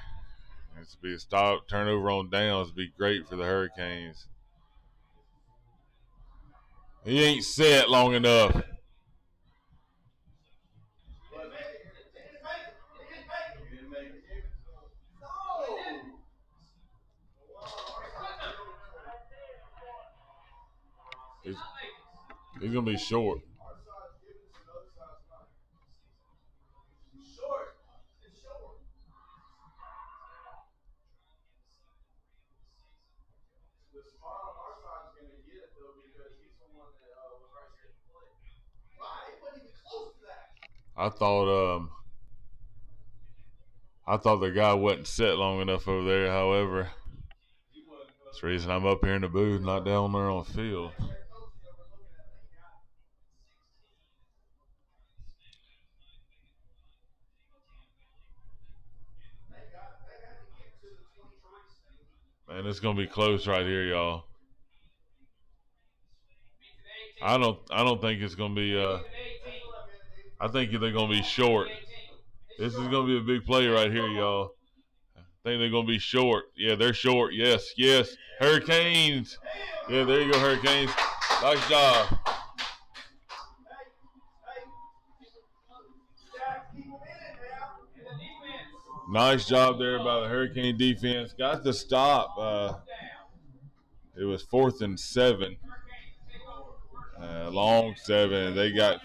Speaker 1: It's to be a stop, turnover on downs would be great for the Hurricanes. He ain't set long enough. He's going to be short. I thought the guy wasn't set long enough over there. However, that's the reason I'm up here in the booth, not down there on the field. Man, it's gonna be close right here, y'all. I don't think it's gonna be. I think they're gonna be short. This is gonna be a big play right here, y'all. I think they're gonna be short. Yeah, they're short. Yes. Hurricanes. Yeah, there you go, Hurricanes. Nice job. Nice job there by the Hurricane defense. Got the stop. It was 4th and 7. Long 7. They got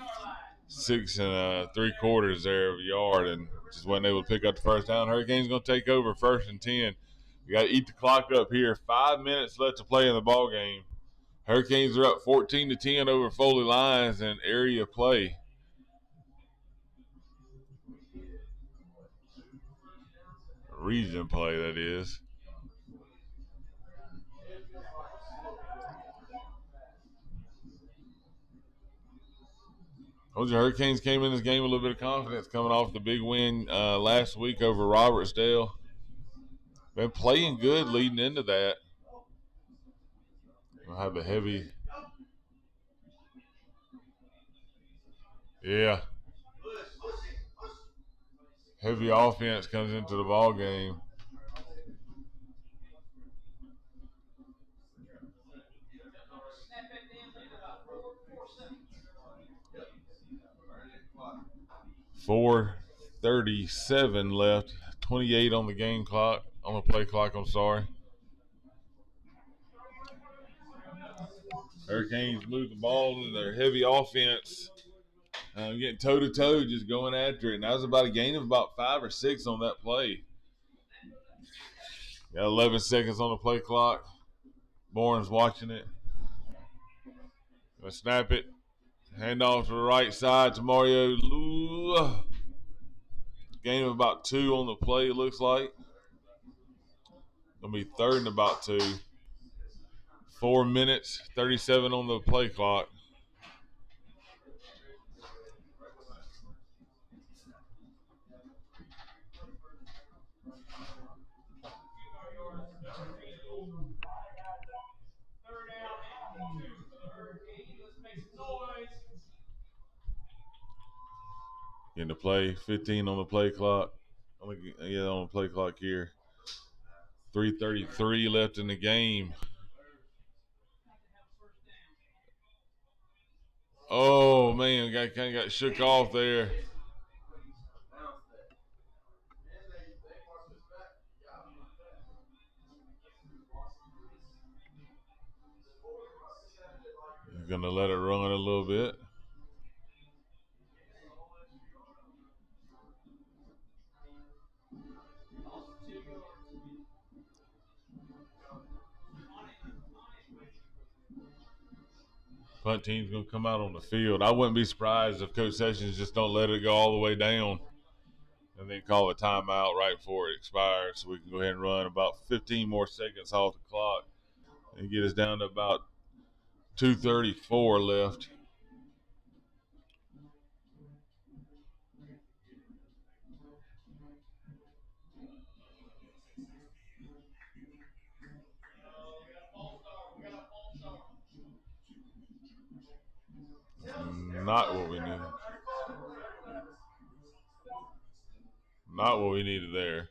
Speaker 1: 6 3/4 there of a yard and just wasn't able to pick up the first down. Hurricanes going to take over 1st and 10. We got to eat the clock up here. 5 minutes left to play in the ball game. Hurricanes are up 14-10 over Foley Lions in area play. Region play, that is. Those Hurricanes came in this game with a little bit of confidence coming off the big win last week over Robertsdale. Been playing good leading into that. We'll have a heavy. Yeah. Heavy offense comes into the ball game. .437 left. 28 on the game clock. On the play clock, I'm sorry. Hurricanes move the ball in their heavy offense. Getting toe-to-toe, just going after it. And that was about a gain of about 5 or 6 on that play. Got 11 seconds on the play clock. Bourne's watching it. Gonna snap it. Hand off to the right side to Mario Lula. Gain of about 2 on the play, it looks like. Gonna be 3rd and about 2. 4 minutes, 37 on the play clock. Getting to play, 15 on the play clock. On the play clock here. 3:33 left in the game. Oh man, kind of got shook off there. He's gonna let it run a little bit. Punt team's going to come out on the field. I wouldn't be surprised if Coach Sessions just don't let it go all the way down and then call a timeout right before it expires so we can go ahead and run about 15 more seconds off the clock and get us down to about 2:34 left. Not what we needed. Not what we needed there.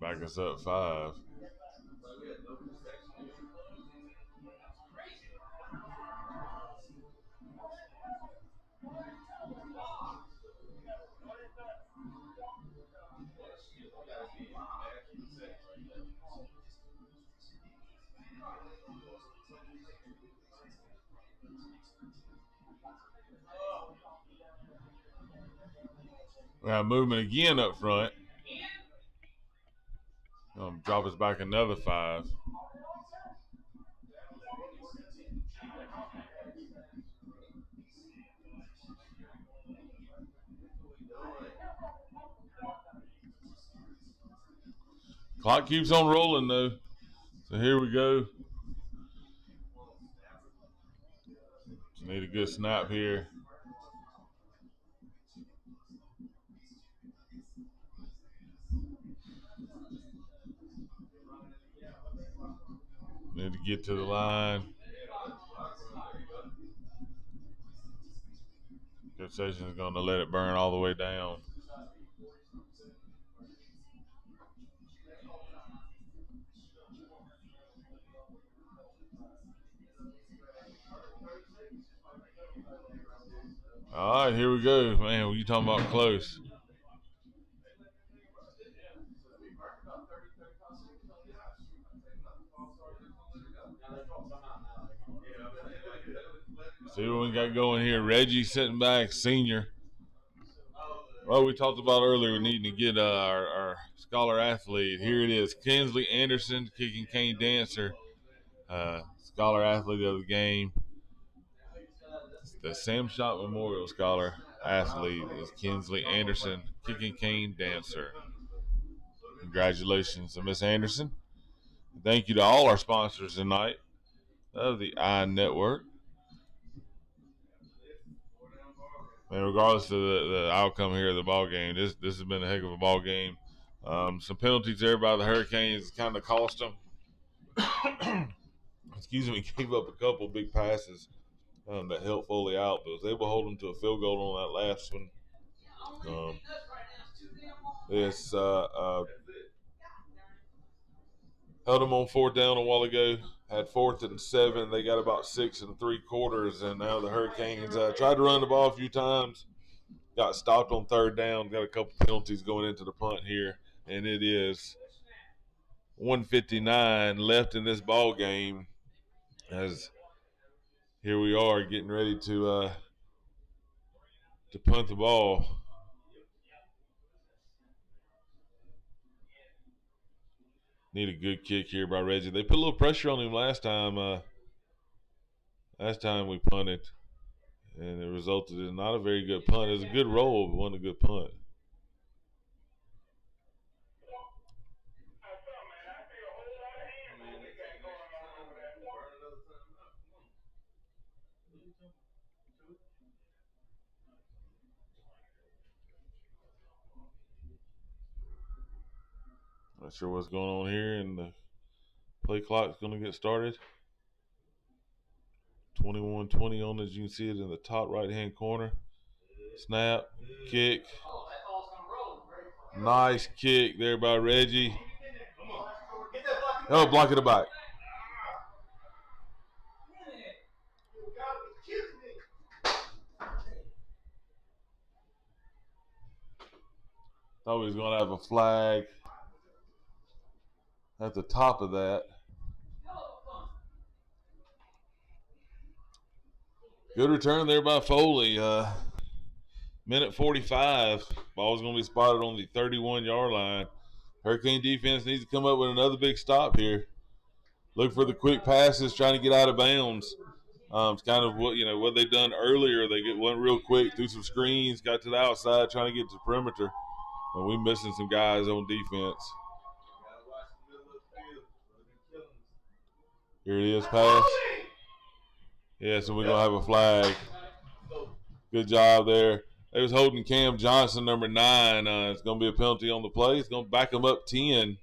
Speaker 1: Back us up 5. We have movement again up front. Drop us back another 5. Clock keeps on rolling though. So here we go. Just need a good snap here. Need to get to the line. Coach Sessions is going to let it burn all the way down. All right, here we go. Man, you talking about close. See what we got going here. Reggie sitting back, senior. Well, we talked about earlier we needing to get our scholar athlete. Here it is. Kinsley Anderson, kicking cane dancer. Scholar athlete of the game. The Sam Schott Memorial Scholar athlete is Kinsley Anderson, kicking cane dancer. Congratulations to Miss Anderson. Thank you to all our sponsors tonight of the iNetwork. And regardless of the outcome here of the ball game, this has been a heck of a ball game. Some penalties there by the Hurricanes kind of cost them. Excuse me, gave up a couple big passes that helped Foley out, but was able to hold them to a field goal on that last one. Held them on 4th down a while ago. Had 4th and 7. They got about 6 3/4, and now the Hurricanes tried to run the ball a few times. Got stopped on 3rd down. Got a couple penalties going into the punt here, and it is 1:59 left in this ball game. As here we are getting ready to punt the ball. Need a good kick here by Reggie. They put a little pressure on him last time. Last time we punted, and it resulted in not a very good punt. It was a good roll, but wasn't a good punt. Not sure what's going on here, and the play clock's going to get started. 21-20 on it. You can see it in the top right-hand corner. Snap, kick. Nice kick there by Reggie. Oh, block it back. Thought we was going to have a flag at the top of that. Good return there by Foley. Minute 45. Ball's going to be spotted on the 31-yard line. Hurricane defense needs to come up with another big stop here. look for the quick passes, trying to get out of bounds. It's kind of what they've done earlier. They get one real quick through some screens, got to the outside, trying to get to the perimeter. And we're missing some guys on defense. Here it is, pass. Yeah, so we're going to have a flag. Good job there. They was holding Cam Johnson, number 9. It's going to be a penalty on the play. It's going to back them up 10.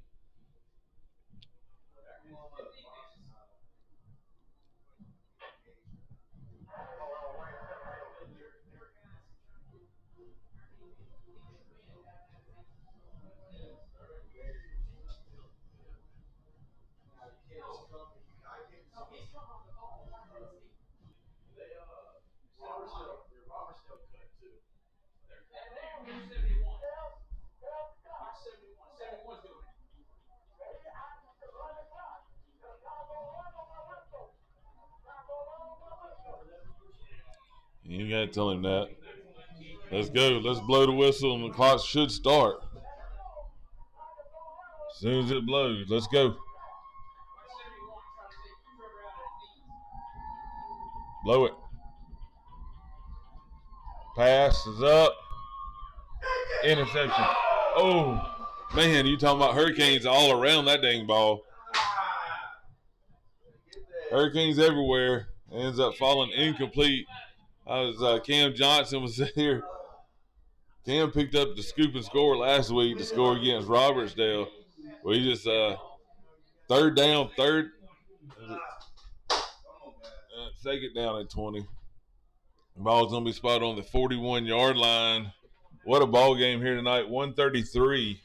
Speaker 1: You got to tell him that. Let's go. Let's blow the whistle, and the clock should start. As soon as it blows, let's go. Blow it. Pass is up. Interception. Oh, man, you talking about Hurricanes all around that dang ball. Hurricanes everywhere. Ends up falling incomplete. Cam Johnson was there. Cam picked up the scoop and score last week to score against Robertsdale. Well, he just third down, second down at 20. The ball's going to be spotted on the 41-yard line. What a ball game here tonight, 133.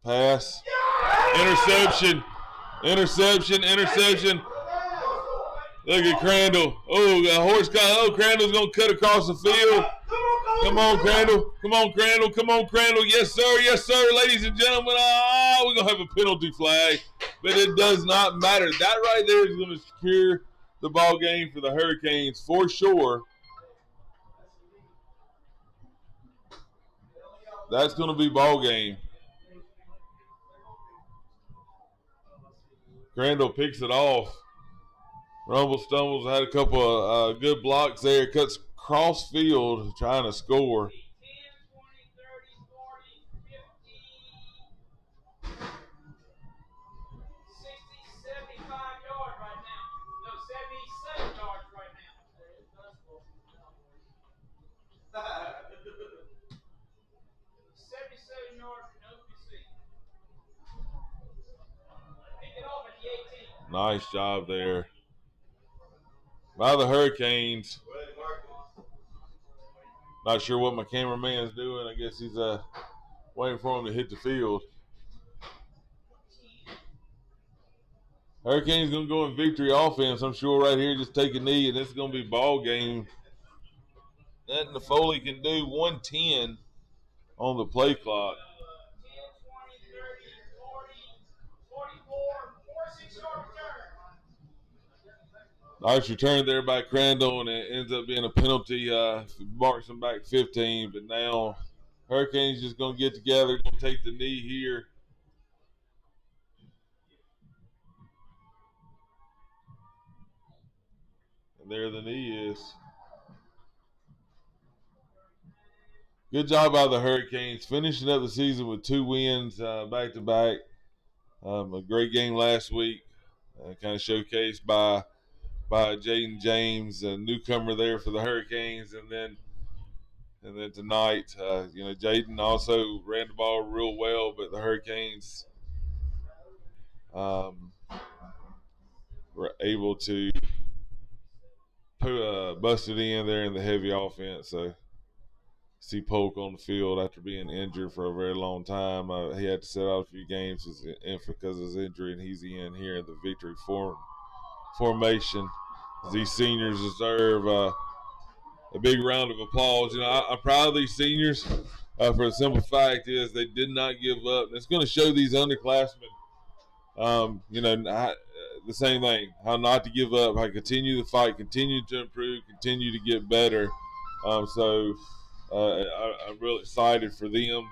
Speaker 1: Pass. Interception. Look at Crandall. Oh, a horse got. Oh, Crandall's going to cut across the field. Come on, Crandall. Yes, sir. Ladies and gentlemen, we're going to have a penalty flag. But it does not matter. That right there is going to secure the ball game for the Hurricanes for sure. That's going to be ball game. Crandall picks it off. Rumble stumbles, had a couple of good blocks there. Cuts cross field trying to score.
Speaker 4: 10, 20, 30, 40, 50, 60, 75 yards right now. No, 77 yards right now. 77 yards for no receipt. Pick it off at the 18.
Speaker 1: Nice job there by the Hurricanes. Not sure what my cameraman's doing. I guess he's waiting for him to hit the field. Hurricanes going to go in victory offense, I'm sure, right here. Just take a knee, and this is going to be ball game. Nothing the Foley can do. 1:10 on the play clock.
Speaker 4: 10, 20, 30, 40, 44, 46-yard return.
Speaker 1: Nice return there by Crandall, and it ends up being a penalty. Marks them back 15, but now Hurricanes just going to get together, going to take the knee here. And there the knee is. Good job by the Hurricanes, finishing up the season with 2 wins back-to-back. A great game last week, kind of showcased by Jaden James, a newcomer there for the Hurricanes, and then tonight, Jaden also ran the ball real well, but the Hurricanes were able to bust it in there in the heavy offense. So see Polk on the field after being injured for a very long time. He had to sit out a few games because of his injury, and he's in here in the victory formation. These seniors deserve a big round of applause. I'm proud of these seniors for the simple fact is they did not give up. And it's going to show these underclassmen, the same thing, how not to give up, how to continue the fight, continue to improve, continue to get better. I'm real excited for them.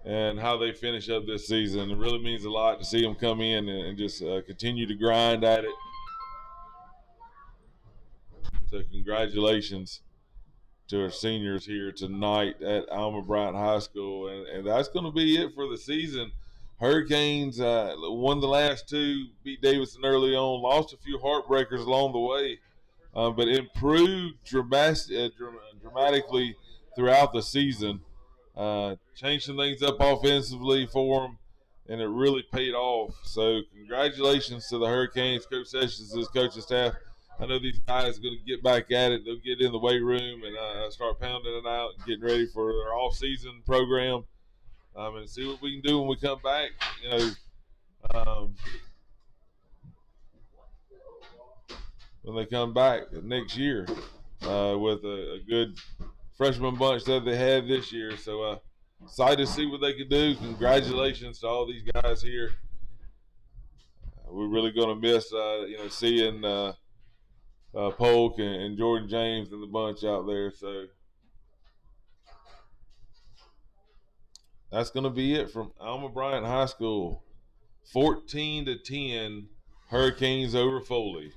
Speaker 1: And how they finish up this season. It really means a lot to see them come in and just continue to grind at it. So congratulations to our seniors here tonight at Alma Bryant High School. And that's going to be it for the season. Hurricanes won the last two, beat Davidson early on, lost a few heartbreakers along the way, but improved dramatically throughout the season. Changed some things up offensively for them, and it really paid off. So congratulations to the Hurricanes, Coach Sessions, his coaching staff. I know these guys are going to get back at it. They'll get in the weight room and start pounding it out and getting ready for their off-season program, and see what we can do when we come back. When they come back next year with a good freshman bunch that they had this year. So excited to see what they can do. Congratulations to all these guys here. We're really going to miss, seeing Polk and Jordan James and the bunch out there. So that's going to be it from Alma Bryant High School. 14-10, Hurricanes over Foley.